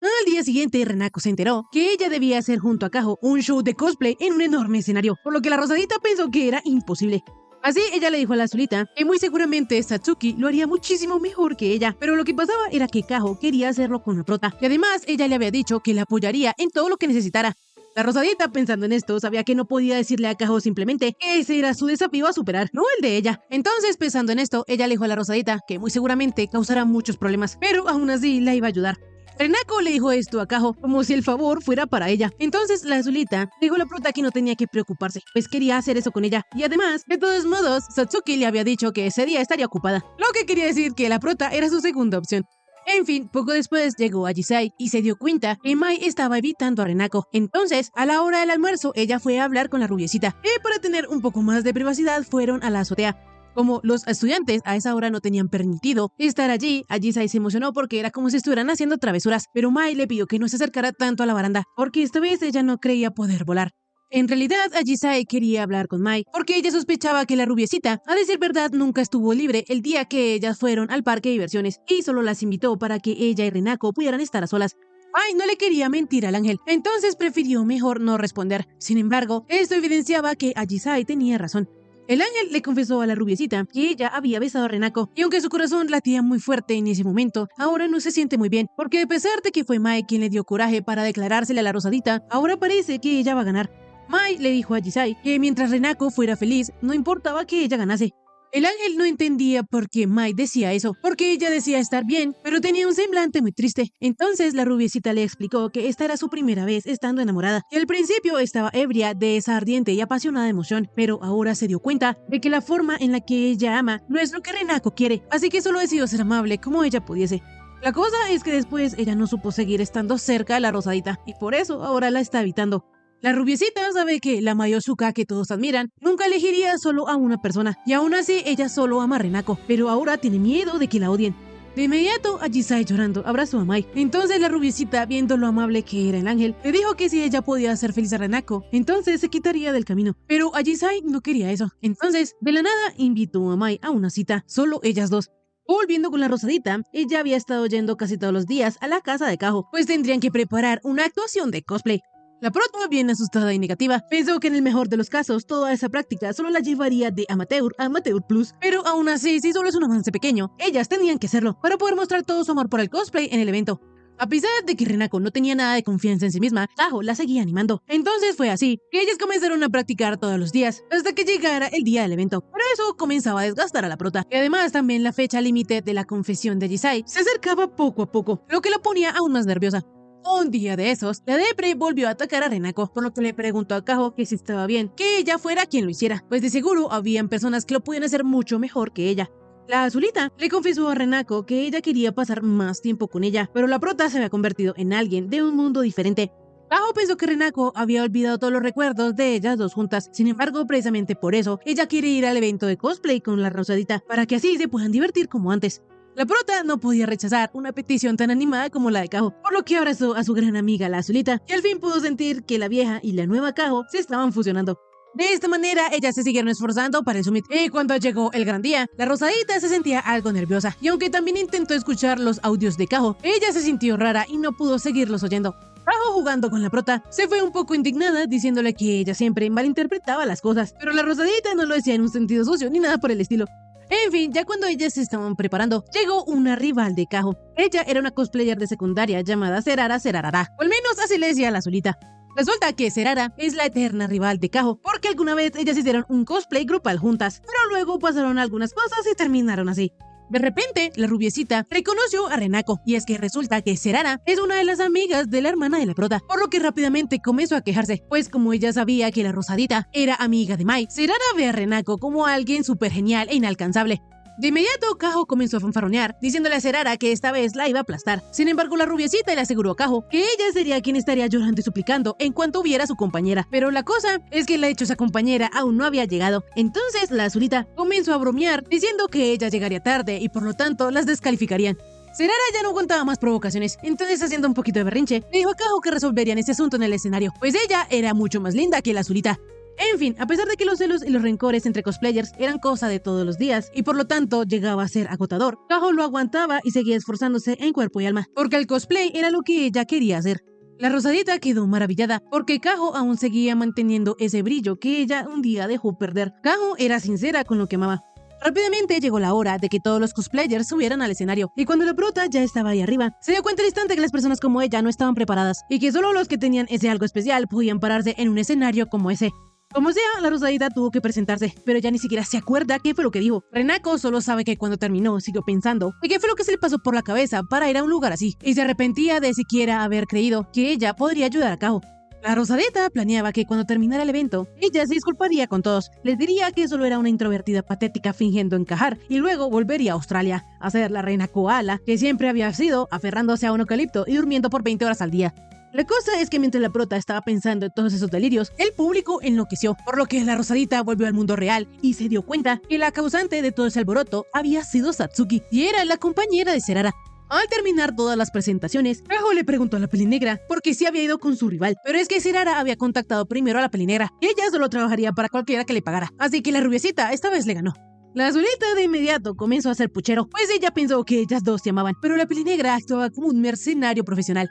Al día siguiente, Renako se enteró que ella debía hacer junto a Kaho un show de cosplay en un enorme escenario, por lo que la rosadita pensó que era imposible. Así ella le dijo a la azulita que muy seguramente Satsuki lo haría muchísimo mejor que ella, pero lo que pasaba era que Kaho quería hacerlo con la prota, y además ella le había dicho que la apoyaría en todo lo que necesitara. La rosadita, pensando en esto, sabía que no podía decirle a Kaho simplemente que ese era su desafío a superar, no el de ella. Entonces, pensando en esto, ella le dijo a la rosadita que muy seguramente causará muchos problemas, pero aún así la iba a ayudar. Renako le dijo esto a Kaho como si el favor fuera para ella. Entonces la azulita dijo a la prota que no tenía que preocuparse, pues quería hacer eso con ella. Y además, de todos modos, Satsuki le había dicho que ese día estaría ocupada, lo que quería decir que la prota era su segunda opción. En fin, poco después llegó Ajisai y se dio cuenta que Mai estaba evitando a Renako. Entonces, a la hora del almuerzo, ella fue a hablar con la rubiecita, y para tener un poco más de privacidad fueron a la azotea. Como los estudiantes a esa hora no tenían permitido estar allí, Ajisai se emocionó porque era como si estuvieran haciendo travesuras, pero Mai le pidió que no se acercara tanto a la baranda, porque esta vez ella no creía poder volar. En realidad, Ajisai quería hablar con Mai, porque ella sospechaba que la rubiecita, a decir verdad, nunca estuvo libre el día que ellas fueron al parque de diversiones, y solo las invitó para que ella y Renako pudieran estar a solas. Mai no le quería mentir al ángel, entonces prefirió mejor no responder. Sin embargo, esto evidenciaba que Ajisai tenía razón. El ángel le confesó a la rubiecita que ella había besado a Renako, y aunque su corazón latía muy fuerte en ese momento, ahora no se siente muy bien, porque a pesar de que fue Mai quien le dio coraje para declarársele a la rosadita, ahora parece que ella va a ganar. Mai le dijo a Ajisai que mientras Renako fuera feliz, no importaba que ella ganase. El ángel no entendía por qué Mai decía eso, porque ella decía estar bien, pero tenía un semblante muy triste. Entonces la rubiecita le explicó que esta era su primera vez estando enamorada, y al principio estaba ebria de esa ardiente y apasionada emoción, pero ahora se dio cuenta de que la forma en la que ella ama no es lo que Renako quiere, así que solo decidió ser amable como ella pudiese. La cosa es que después ella no supo seguir estando cerca de la rosadita, y por eso ahora la está evitando. La rubiecita sabe que la Mayosuka que todos admiran nunca elegiría solo a una persona, y aún así ella solo ama a Renako, pero ahora tiene miedo de que la odien. De inmediato, Ajisai llorando abrazó a Mai. Entonces la rubiecita, viendo lo amable que era el ángel, le dijo que si ella podía hacer feliz a Renako, entonces se quitaría del camino. Pero Ajisai no quería eso. Entonces, de la nada, invitó a Mai a una cita, solo ellas dos. Volviendo con la rosadita, ella había estado yendo casi todos los días a la casa de Kaho, pues tendrían que preparar una actuación de cosplay. La prota, bien asustada y negativa, pensó que en el mejor de los casos toda esa práctica solo la llevaría de amateur a amateur plus, pero aún así, si solo es un avance pequeño, ellas tenían que hacerlo para poder mostrar todo su amor por el cosplay en el evento. A pesar de que Renako no tenía nada de confianza en sí misma, Kaho la seguía animando. Entonces fue así que ellas comenzaron a practicar todos los días, hasta que llegara el día del evento. Pero eso comenzaba a desgastar a la prota, y además también la fecha límite de la confesión de Ajisai se acercaba poco a poco, lo que la ponía aún más nerviosa. Un día de esos, la depre volvió a atacar a Renako, por lo que le preguntó a Kaho que si estaba bien que ella fuera quien lo hiciera, pues de seguro habían personas que lo podían hacer mucho mejor que ella. La azulita le confesó a Renako que ella quería pasar más tiempo con ella, pero la prota se había convertido en alguien de un mundo diferente. Kaho pensó que Renako había olvidado todos los recuerdos de ellas dos juntas, sin embargo, precisamente por eso, ella quiere ir al evento de cosplay con la rosadita, para que así se puedan divertir como antes. La prota no podía rechazar una petición tan animada como la de Kaho, por lo que abrazó a su gran amiga la azulita, y al fin pudo sentir que la vieja y la nueva Kaho se estaban fusionando. De esta manera, ellas se siguieron esforzando para el summit, y cuando llegó el gran día, la rosadita se sentía algo nerviosa, y aunque también intentó escuchar los audios de Kaho, ella se sintió rara y no pudo seguirlos oyendo. Kaho, jugando con la prota, se fue un poco indignada diciéndole que ella siempre malinterpretaba las cosas, pero la rosadita no lo decía en un sentido sucio ni nada por el estilo. En fin, ya cuando ellas se estaban preparando, llegó una rival de Kaho. Ella era una cosplayer de secundaria llamada Serara Serarara, o al menos así le decía a la azulita. Resulta que Serara es la eterna rival de Kaho, porque alguna vez ellas hicieron un cosplay grupal juntas, pero luego pasaron algunas cosas y terminaron así. De repente, la rubiecita reconoció a Renako, y es que resulta que Serara es una de las amigas de la hermana de la prota, por lo que rápidamente comenzó a quejarse, pues como ella sabía que la rosadita era amiga de Mai, Serara ve a Renako como alguien súper genial e inalcanzable. De inmediato, Kaho comenzó a fanfarronear, diciéndole a Serara que esta vez la iba a aplastar. Sin embargo, la rubiecita le aseguró a Kaho que ella sería quien estaría llorando y suplicando en cuanto viera a su compañera. Pero la cosa es que la dichosa compañera aún no había llegado. Entonces, la azulita comenzó a bromear, diciendo que ella llegaría tarde y por lo tanto las descalificarían. Serara ya no aguantaba más provocaciones, entonces haciendo un poquito de berrinche, le dijo a Kaho que resolverían este asunto en el escenario, pues ella era mucho más linda que la azulita. En fin, a pesar de que los celos y los rencores entre cosplayers eran cosa de todos los días y por lo tanto llegaba a ser agotador, Kaho lo aguantaba y seguía esforzándose en cuerpo y alma, porque el cosplay era lo que ella quería hacer. La Rosadita quedó maravillada porque Kaho aún seguía manteniendo ese brillo que ella un día dejó perder. Kaho era sincera con lo que amaba. Rápidamente llegó la hora de que todos los cosplayers subieran al escenario, y cuando la prota ya estaba ahí arriba, se dio cuenta al instante que las personas como ella no estaban preparadas, y que solo los que tenían ese algo especial podían pararse en un escenario como ese. Como sea, la Rosadita tuvo que presentarse, pero ya ni siquiera se acuerda qué fue lo que dijo. Renako solo sabe que cuando terminó siguió pensando y qué fue lo que se le pasó por la cabeza para ir a un lugar así, y se arrepentía de siquiera haber creído que ella podría ayudar a Kaho. La Rosadita planeaba que cuando terminara el evento, ella se disculparía con todos, les diría que solo era una introvertida patética fingiendo encajar, y luego volvería a Australia, a ser la reina koala que siempre había sido, aferrándose a un eucalipto y durmiendo por 20 horas al día. La cosa es que mientras la prota estaba pensando en todos esos delirios, el público enloqueció, por lo que la Rosadita volvió al mundo real y se dio cuenta que la causante de todo ese alboroto había sido Satsuki, y era la compañera de Serara. Al terminar todas las presentaciones, Kaho le preguntó a la Pelinegra por qué se había ido con su rival, pero es que Serara había contactado primero a la Pelinegra y ella solo trabajaría para cualquiera que le pagara, así que la rubiecita esta vez le ganó. La azulita de inmediato comenzó a hacer puchero, pues ella pensó que ellas dos se amaban, pero la Pelinegra actuaba como un mercenario profesional.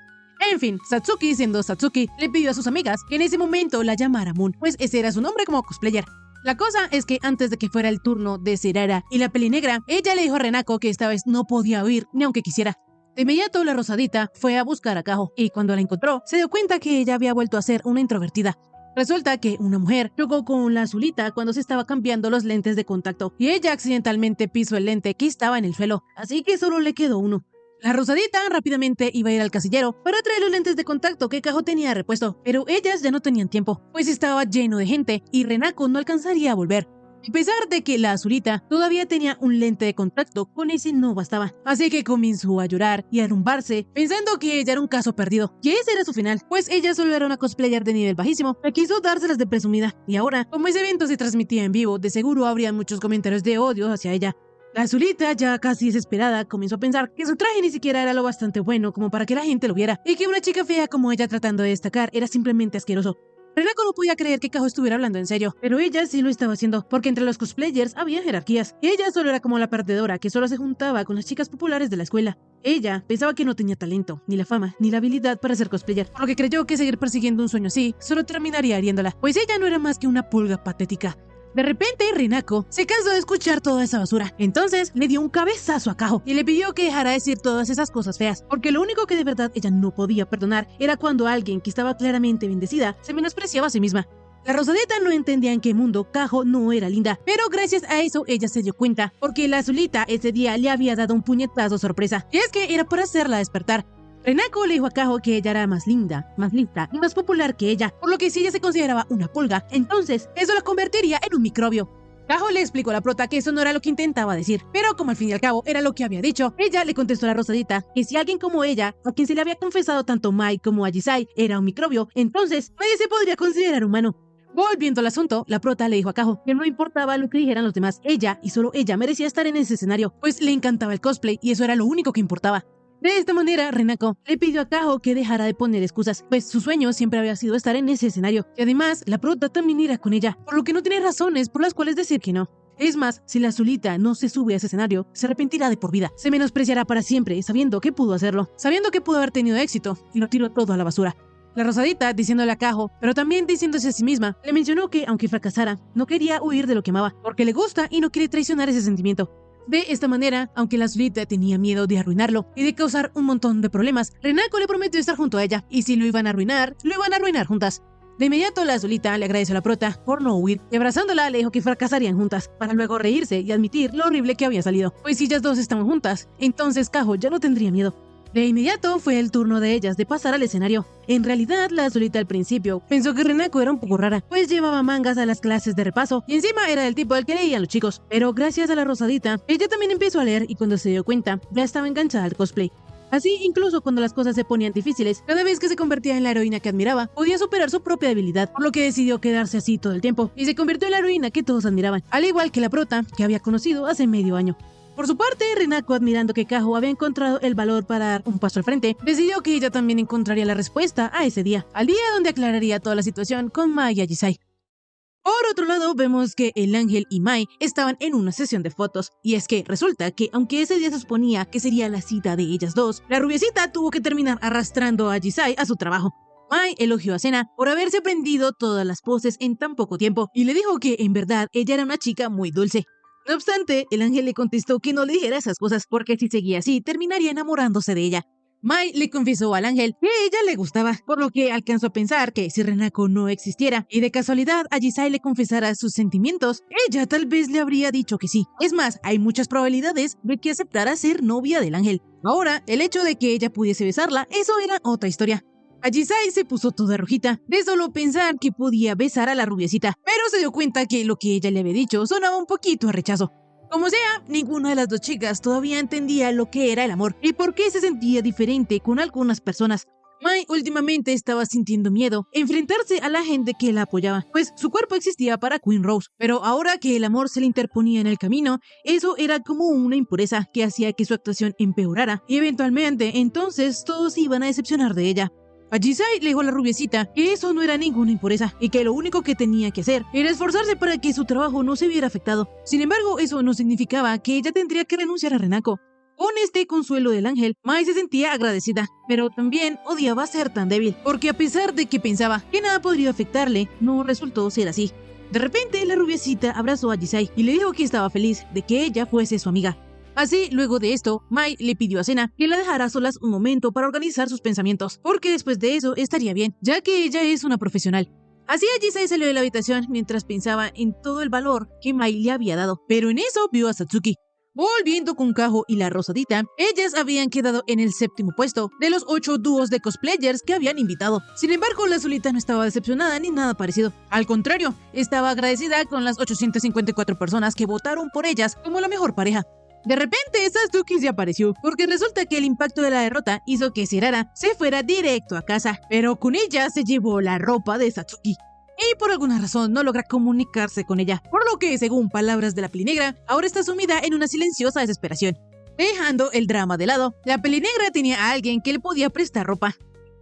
En fin, Satsuki, siendo Satsuki, le pidió a sus amigas que en ese momento la llamara Moon, pues ese era su nombre como cosplayer. La cosa es que antes de que fuera el turno de Serara y la Pelinegra, ella le dijo a Renako que esta vez no podía huir ni aunque quisiera. De inmediato la Rosadita fue a buscar a Kaho, y cuando la encontró, se dio cuenta que ella había vuelto a ser una introvertida. Resulta que una mujer chocó con la azulita cuando se estaba cambiando los lentes de contacto, y ella accidentalmente pisó el lente que estaba en el suelo, así que solo le quedó uno. La Rosadita rápidamente iba a ir al casillero para traer los lentes de contacto que Kaho tenía repuesto, pero ellas ya no tenían tiempo, pues estaba lleno de gente y Renako no alcanzaría a volver. A pesar de que la azulita todavía tenía un lente de contacto, con ese no bastaba, así que comenzó a llorar y a arrumbarse, pensando que ella era un caso perdido, y ese era su final, pues ella solo era una cosplayer de nivel bajísimo, que quiso dárselas de presumida, y ahora, como ese evento se transmitía en vivo, de seguro habría muchos comentarios de odio hacia ella. La azulita, ya casi desesperada, comenzó a pensar que su traje ni siquiera era lo bastante bueno como para que la gente lo viera, y que una chica fea como ella tratando de destacar era simplemente asqueroso. Renako no podía creer que Kaho estuviera hablando en serio, pero ella sí lo estaba haciendo, porque entre los cosplayers había jerarquías, y ella solo era como la perdedora que solo se juntaba con las chicas populares de la escuela. Ella pensaba que no tenía talento, ni la fama, ni la habilidad para ser cosplayer, por lo que creyó que seguir persiguiendo un sueño así solo terminaría hiriéndola, pues ella no era más que una pulga patética. De repente, Renako se cansó de escuchar toda esa basura. Entonces, le dio un cabezazo a Kaho y le pidió que dejara de decir todas esas cosas feas, porque lo único que de verdad ella no podía perdonar era cuando alguien que estaba claramente bendecida se menospreciaba a sí misma. La Rosadita no entendía en qué mundo Kaho no era linda, pero gracias a eso ella se dio cuenta, porque la azulita ese día le había dado un puñetazo sorpresa, y es que era para hacerla despertar. Renako le dijo a Kaho que ella era más linda, más lista y más popular que ella, por lo que si ella se consideraba una pulga, entonces eso la convertiría en un microbio. Kaho le explicó a la prota que eso no era lo que intentaba decir, pero como al fin y al cabo era lo que había dicho, ella le contestó a la Rosadita que si alguien como ella, a quien se le había confesado tanto Mai como Ajisai, era un microbio, entonces nadie se podría considerar humano. Volviendo al asunto, la prota le dijo a Kaho que no importaba lo que dijeran los demás, ella y solo ella merecía estar en ese escenario, pues le encantaba el cosplay y eso era lo único que importaba. De esta manera, Renako le pidió a Kaho que dejara de poner excusas, pues su sueño siempre había sido estar en ese escenario, y además la prota también irá con ella, por lo que no tiene razones por las cuales decir que no. Es más, si la azulita no se sube a ese escenario, se arrepentirá de por vida, se menospreciará para siempre, sabiendo que pudo hacerlo, sabiendo que pudo haber tenido éxito, y lo tiró todo a la basura. La Rosadita, diciéndole a Kaho, pero también diciéndose a sí misma, le mencionó que, aunque fracasara, no quería huir de lo que amaba, porque le gusta y no quiere traicionar ese sentimiento. De esta manera, aunque la azulita tenía miedo de arruinarlo y de causar un montón de problemas, Renako le prometió estar junto a ella, y si lo iban a arruinar juntas. De inmediato la azulita le agradeció a la prota por no huir, y abrazándola le dijo que fracasarían juntas, para luego reírse y admitir lo horrible que había salido, pues si ellas dos estaban juntas, entonces Kaho ya no tendría miedo. De inmediato fue el turno de ellas de pasar al escenario. En realidad, la azulita al principio pensó que Renako era un poco rara, pues llevaba mangas a las clases de repaso y encima era el tipo al que leían los chicos. Pero gracias a la Rosadita, ella también empezó a leer y cuando se dio cuenta, ya estaba enganchada al cosplay. Así, incluso cuando las cosas se ponían difíciles, cada vez que se convertía en la heroína que admiraba, podía superar su propia debilidad, por lo que decidió quedarse así todo el tiempo, y se convirtió en la heroína que todos admiraban, al igual que la prota que había conocido hace medio año. Por su parte, Renako, admirando que Kaho había encontrado el valor para dar un paso al frente, decidió que ella también encontraría la respuesta a ese día, al día donde aclararía toda la situación con Mai y Ajisai. Por otro lado, vemos que el ángel y Mai estaban en una sesión de fotos, y es que resulta que aunque ese día se suponía que sería la cita de ellas dos, la rubiecita tuvo que terminar arrastrando a Jisai a su trabajo. Mai elogió a Sena por haberse aprendido todas las poses en tan poco tiempo y le dijo que en verdad ella era una chica muy dulce. No obstante, el ángel le contestó que no le dijera esas cosas porque si seguía así terminaría enamorándose de ella. Mai le confesó al ángel que ella le gustaba, por lo que alcanzó a pensar que si Renako no existiera y de casualidad a Jisai le confesara sus sentimientos, ella tal vez le habría dicho que sí. Es más, hay muchas probabilidades de que aceptara ser novia del ángel. Ahora, el hecho de que ella pudiese besarla, eso era otra historia. A Jisai se puso toda rojita de solo pensar que podía besar a la rubiecita, pero se dio cuenta que lo que ella le había dicho sonaba un poquito a rechazo. Como sea, ninguna de las dos chicas todavía entendía lo que era el amor y por qué se sentía diferente con algunas personas. Mai últimamente estaba sintiendo miedo enfrentarse a la gente que la apoyaba, pues su cuerpo existía para Queen Rose, pero ahora que el amor se le interponía en el camino, eso era como una impureza que hacía que su actuación empeorara y eventualmente entonces todos iban a decepcionar de ella. A Jisai le dijo a la rubiecita que eso no era ninguna impureza y que lo único que tenía que hacer era esforzarse para que su trabajo no se viera afectado. Sin embargo, eso no significaba que ella tendría que renunciar a Renako. Con este consuelo del ángel, Mai se sentía agradecida, pero también odiaba ser tan débil, porque a pesar de que pensaba que nada podría afectarle, no resultó ser así. De repente, la rubiecita abrazó a Jisai y le dijo que estaba feliz de que ella fuese su amiga. Así, luego de esto, Mai le pidió a Sena que la dejara solas un momento para organizar sus pensamientos, porque después de eso estaría bien, ya que ella es una profesional. Así Jisai salió de la habitación mientras pensaba en todo el valor que Mai le había dado, pero en eso vio a Satsuki. Volviendo con Kaho y la Rosadita, ellas habían quedado en el 7º puesto de los 8 dúos de cosplayers que habían invitado. Sin embargo, la Solita no estaba decepcionada ni nada parecido. Al contrario, estaba agradecida con las 854 personas que votaron por ellas como la mejor pareja. De repente, Satsuki se apareció, porque resulta que el impacto de la derrota hizo que Sirara se fuera directo a casa, pero con ella se llevó la ropa de Satsuki. Y por alguna razón no logra comunicarse con ella, por lo que, según palabras de la Pelinegra, ahora está sumida en una silenciosa desesperación. Dejando el drama de lado, la Pelinegra tenía a alguien que le podía prestar ropa.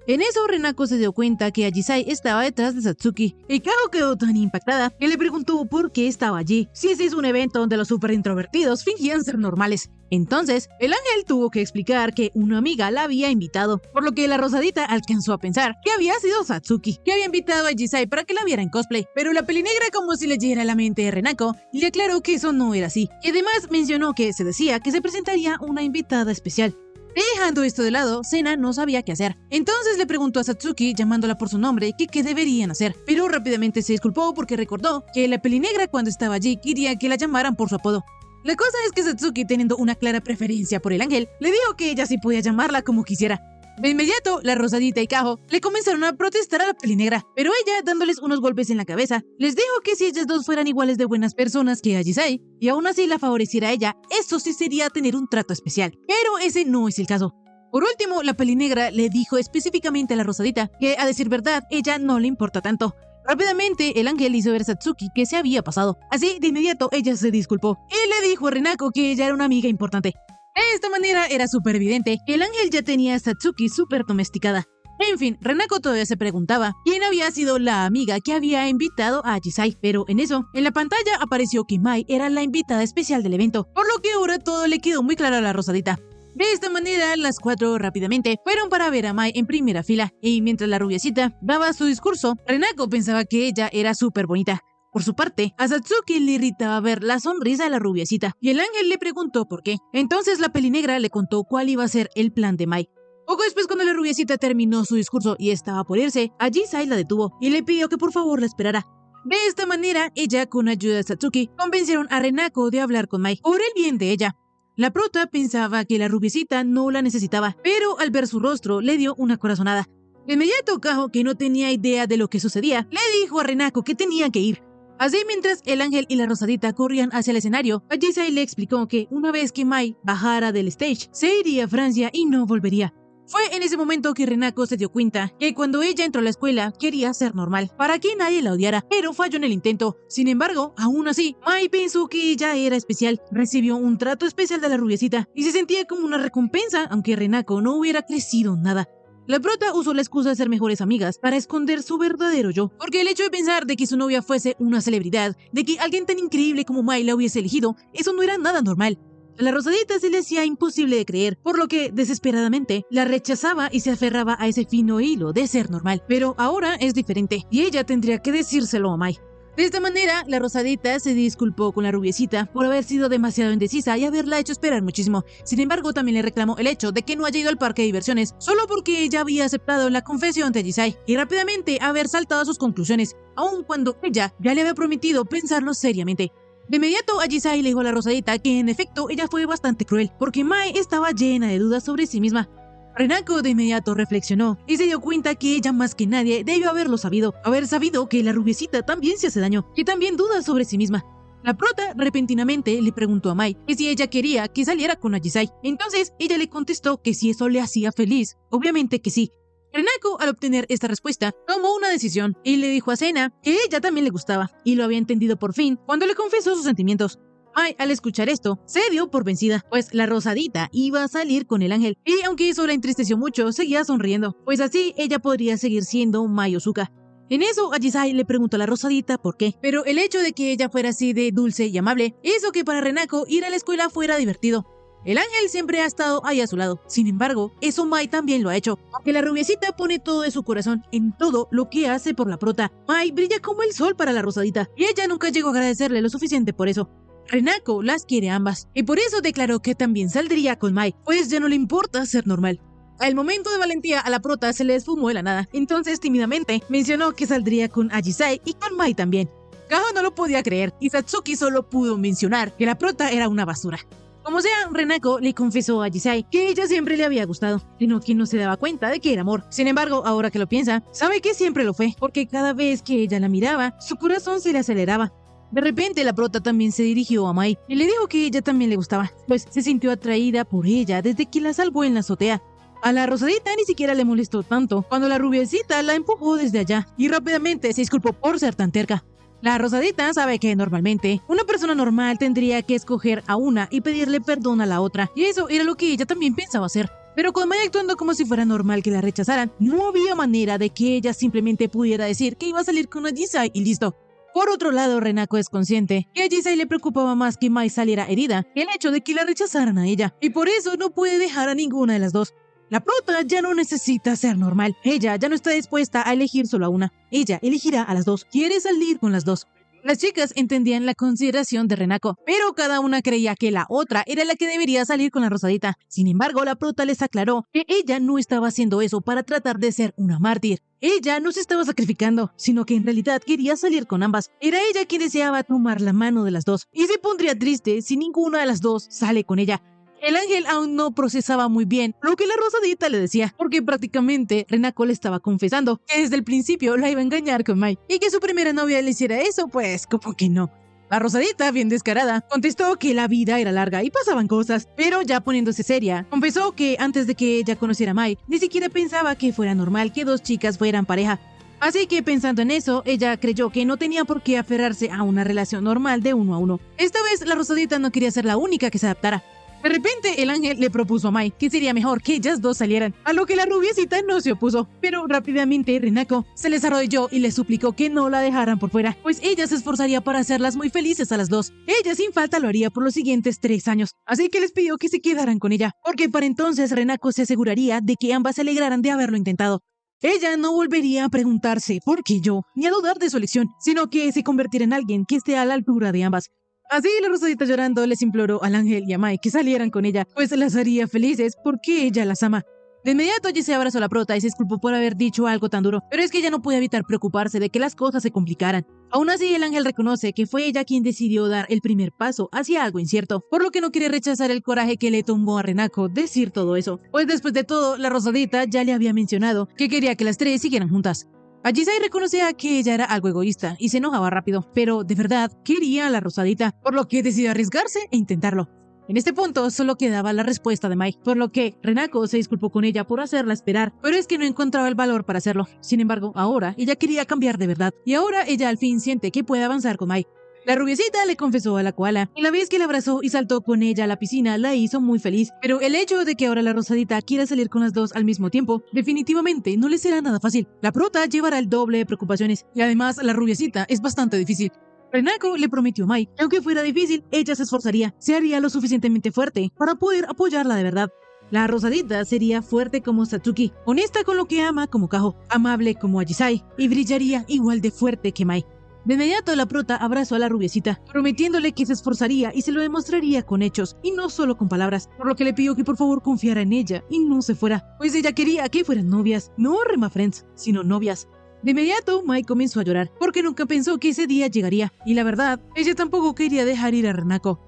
En eso, Renako se dio cuenta que Jisai estaba detrás de Satsuki, y Kaho quedó tan impactada que le preguntó por qué estaba allí, si ese es un evento donde los super introvertidos fingían ser normales. Entonces, el ángel tuvo que explicar que una amiga la había invitado, por lo que la Rosadita alcanzó a pensar que había sido Satsuki, que había invitado a Jisai para que la viera en cosplay, pero la Pelinegra, como si leyera la mente de Renako, le aclaró que eso no era así, y además mencionó que se decía que se presentaría una invitada especial. Dejando esto de lado, Sena no sabía qué hacer. Entonces le preguntó a Satsuki, llamándola por su nombre, que qué deberían hacer. Pero rápidamente se disculpó porque recordó que la Pelinegra cuando estaba allí quería que la llamaran por su apodo. La cosa es que Satsuki, teniendo una clara preferencia por el ángel, le dijo que ella sí podía llamarla como quisiera. De inmediato, la Rosadita y Kaho le comenzaron a protestar a la Pelinegra, pero ella, dándoles unos golpes en la cabeza, les dijo que si ellas dos fueran iguales de buenas personas que a Jisai, y aún así la favoreciera a ella, eso sí sería tener un trato especial. Pero ese no es el caso. Por último, la Pelinegra le dijo específicamente a la Rosadita que, a decir verdad, ella no le importa tanto. Rápidamente, el ángel hizo ver a Satsuki que se había pasado. Así, de inmediato, ella se disculpó y le dijo a Renako que ella era una amiga importante. De esta manera era súper evidente que el ángel ya tenía a Satsuki súper domesticada. En fin, Renako todavía se preguntaba quién había sido la amiga que había invitado a Jisai, pero en eso, en la pantalla apareció que Mai era la invitada especial del evento, por lo que ahora todo le quedó muy claro a la Rosadita. De esta manera, las 4 rápidamente fueron para ver a Mai en primera fila, y mientras la rubiecita daba su discurso, Renako pensaba que ella era súper bonita. Por su parte, a Satsuki le irritaba ver la sonrisa de la rubiecita, y el ángel le preguntó por qué. Entonces la Pelinegra le contó cuál iba a ser el plan de Mai. Poco después, cuando la rubiecita terminó su discurso y estaba por irse, a Jisai la detuvo y le pidió que por favor la esperara. De esta manera, ella, con ayuda de Satsuki, convencieron a Renako de hablar con Mai, por el bien de ella. La prota pensaba que la rubiecita no la necesitaba, pero al ver su rostro le dio una corazonada. De inmediato, Kaho, que no tenía idea de lo que sucedía, le dijo a Renako que tenía que ir. Así, mientras el ángel y la Rosadita corrían hacia el escenario, a Jisai le explicó que una vez que Mai bajara del stage, se iría a Francia y no volvería. Fue en ese momento que Renako se dio cuenta que cuando ella entró a la escuela quería ser normal, para que nadie la odiara, pero falló en el intento. Sin embargo, aún así, Mai pensó que ella era especial, recibió un trato especial de la rubiecita y se sentía como una recompensa, aunque Renako no hubiera crecido nada. La prota usó la excusa de ser mejores amigas para esconder su verdadero yo, porque el hecho de pensar de que su novia fuese una celebridad, de que alguien tan increíble como Mai la hubiese elegido, eso no era nada normal. A la Rosadita se le hacía imposible de creer, por lo que, desesperadamente, la rechazaba y se aferraba a ese fino hilo de ser normal. Pero ahora es diferente, y ella tendría que decírselo a Mai. De esta manera, la Rosadita se disculpó con la Rubiecita por haber sido demasiado indecisa y haberla hecho esperar muchísimo. Sin embargo, también le reclamó el hecho de que no haya ido al parque de diversiones solo porque ella había aceptado la confesión de Ajisai y rápidamente haber saltado a sus conclusiones, aun cuando ella ya le había prometido pensarlo seriamente. De inmediato, Ajisai le dijo a la Rosadita que en efecto ella fue bastante cruel, porque Mai estaba llena de dudas sobre sí misma. Renako de inmediato reflexionó y se dio cuenta que ella más que nadie debió haber sabido que la Rubiecita también se hace daño, que también duda sobre sí misma. La prota repentinamente le preguntó a Mai que si ella quería que saliera con Ajisai. Entonces ella le contestó que si eso le hacía feliz, obviamente que sí. Renako, al obtener esta respuesta, tomó una decisión y le dijo a Sena que ella también le gustaba, y lo había entendido por fin cuando le confesó sus sentimientos. Mai, al escuchar esto, se dio por vencida, pues la Rosadita iba a salir con el ángel, y aunque eso la entristeció mucho, seguía sonriendo, pues así ella podría seguir siendo Mai Ōzuka. En eso, Ajisai le preguntó a la Rosadita por qué, pero el hecho de que ella fuera así de dulce y amable hizo que para Renako ir a la escuela fuera divertido. El ángel siempre ha estado ahí a su lado. Sin embargo, eso Mai también lo ha hecho. Aunque la Rubiecita pone todo de su corazón en todo lo que hace por la prota, Mai brilla como el sol para la Rosadita, y ella nunca llegó a agradecerle lo suficiente por eso. Renako las quiere ambas, y por eso declaró que también saldría con Mai, pues ya no le importa ser normal. Al momento de valentía a la prota se le esfumó de la nada, entonces tímidamente mencionó que saldría con Ajisai y con Mai también. Kaho no lo podía creer, y Satsuki solo pudo mencionar que la prota era una basura. Como sea, Renako le confesó a Ajisai que ella siempre le había gustado, sino que no se daba cuenta de que era amor. Sin embargo, ahora que lo piensa, sabe que siempre lo fue, porque cada vez que ella la miraba, su corazón se le aceleraba. De repente, la prota también se dirigió a Mai y le dijo que ella también le gustaba, pues se sintió atraída por ella desde que la salvó en la azotea. A la Rosadita ni siquiera le molestó tanto cuando la Rubiecita la empujó desde allá y rápidamente se disculpó por ser tan terca. La Rosadita sabe que normalmente una persona normal tendría que escoger a una y pedirle perdón a la otra, y eso era lo que ella también pensaba hacer. Pero con Mai actuando como si fuera normal que la rechazaran, no había manera de que ella simplemente pudiera decir que iba a salir con Ajisai y listo. Por otro lado, Renako es consciente que a Ajisai le preocupaba más que Mai saliera herida que el hecho de que la rechazaran a ella, y por eso no puede dejar a ninguna de las dos. La prota ya no necesita ser normal. Ella ya no está dispuesta a elegir solo a una. Ella elegirá a las dos. Quiere salir con las dos. Las chicas entendían la consideración de Renako, pero cada una creía que la otra era la que debería salir con la Rosadita. Sin embargo, la prota les aclaró que ella no estaba haciendo eso para tratar de ser una mártir. Ella no se estaba sacrificando, sino que en realidad quería salir con ambas. Era ella quien deseaba tomar la mano de las dos, y se pondría triste si ninguna de las dos sale con ella. El ángel aún no procesaba muy bien lo que la Rosadita le decía, porque prácticamente Renako le estaba confesando que desde el principio la iba a engañar con Mai, y que su primera novia le hiciera eso, pues como que no. La Rosadita, bien descarada, contestó que la vida era larga y pasaban cosas, pero ya poniéndose seria, confesó que antes de que ella conociera a Mai, ni siquiera pensaba que fuera normal que dos chicas fueran pareja. Así que pensando en eso, ella creyó que no tenía por qué aferrarse a una relación normal de uno a uno. Esta vez la Rosadita no quería ser la única que se adaptara. De repente, el ángel le propuso a Mai que sería mejor que ellas dos salieran, a lo que la Rubiecita no se opuso. Pero rápidamente Renako se les arrodilló y les suplicó que no la dejaran por fuera, pues ella se esforzaría para hacerlas muy felices a las dos. Ella sin falta lo haría por los siguientes 3 años, así que les pidió que se quedaran con ella, porque para entonces Renako se aseguraría de que ambas se alegraran de haberlo intentado. Ella no volvería a preguntarse ¿por qué yo?, ni a dudar de su elección, sino que se convertirá en alguien que esté a la altura de ambas. Así la Rosadita llorando les imploró al ángel y a Mai que salieran con ella, pues las haría felices porque ella las ama. De inmediato allí se abrazó a la prota y se disculpó por haber dicho algo tan duro, pero es que ella no podía evitar preocuparse de que las cosas se complicaran. Aún así, el ángel reconoce que fue ella quien decidió dar el primer paso hacia algo incierto, por lo que no quiere rechazar el coraje que le tomó a Renako decir todo eso, pues después de todo, la Rosadita ya le había mencionado que quería que las tres siguieran juntas. Ajisai reconocía que ella era algo egoísta y se enojaba rápido, pero de verdad quería a la Rosadita, por lo que decidió arriesgarse e intentarlo. En este punto solo quedaba la respuesta de Mai, por lo que Renako se disculpó con ella por hacerla esperar, pero es que no encontraba el valor para hacerlo. Sin embargo, ahora ella quería cambiar de verdad, y ahora ella al fin siente que puede avanzar con Mai. La rubiecita le confesó a la koala, y la vez que la abrazó y saltó con ella a la piscina la hizo muy feliz, pero el hecho de que ahora la rosadita quiera salir con las dos al mismo tiempo definitivamente no le será nada fácil. La prota llevará el doble de preocupaciones, y además la rubiecita es bastante difícil. Renako le prometió a Mai que aunque fuera difícil, ella se esforzaría, se haría lo suficientemente fuerte para poder apoyarla de verdad. La rosadita sería fuerte como Satsuki, honesta con lo que ama como Kaho, amable como Ajisai, y brillaría igual de fuerte que Mai. De inmediato la prota abrazó a la rubiecita, prometiéndole que se esforzaría y se lo demostraría con hechos, y no solo con palabras, por lo que le pidió que por favor confiara en ella y no se fuera, pues ella quería que fueran novias, no Rema Friends, sino novias. De inmediato, Mai comenzó a llorar, porque nunca pensó que ese día llegaría, y la verdad, ella tampoco quería dejar ir a Renako.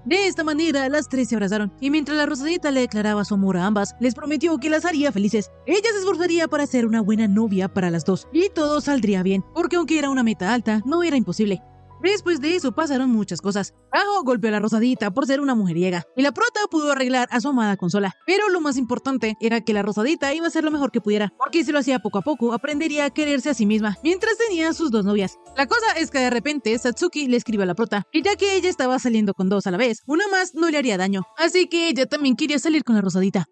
De esta manera, las tres se abrazaron, y mientras la rosadita le declaraba su amor a ambas, les prometió que las haría felices. Ella se esforzaría para ser una buena novia para las dos, y todo saldría bien, porque aunque era una meta alta, no era imposible. Después de eso pasaron muchas cosas. Kaho golpeó a la rosadita por ser una mujeriega, y la prota pudo arreglar a su amada consola. Pero lo más importante era que la rosadita iba a hacer lo mejor que pudiera, porque si lo hacía poco a poco, aprendería a quererse a sí misma, mientras tenía sus dos novias. La cosa es que de repente Satsuki le escribió a la prota, que ya que ella estaba saliendo con dos a la vez, una más no le haría daño, así que ella también quería salir con la rosadita.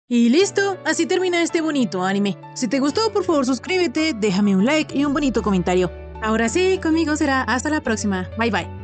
Y listo, así termina este bonito anime. Si te gustó, por favor suscríbete, déjame un like y un bonito comentario. Ahora sí, conmigo será hasta la próxima. Bye bye.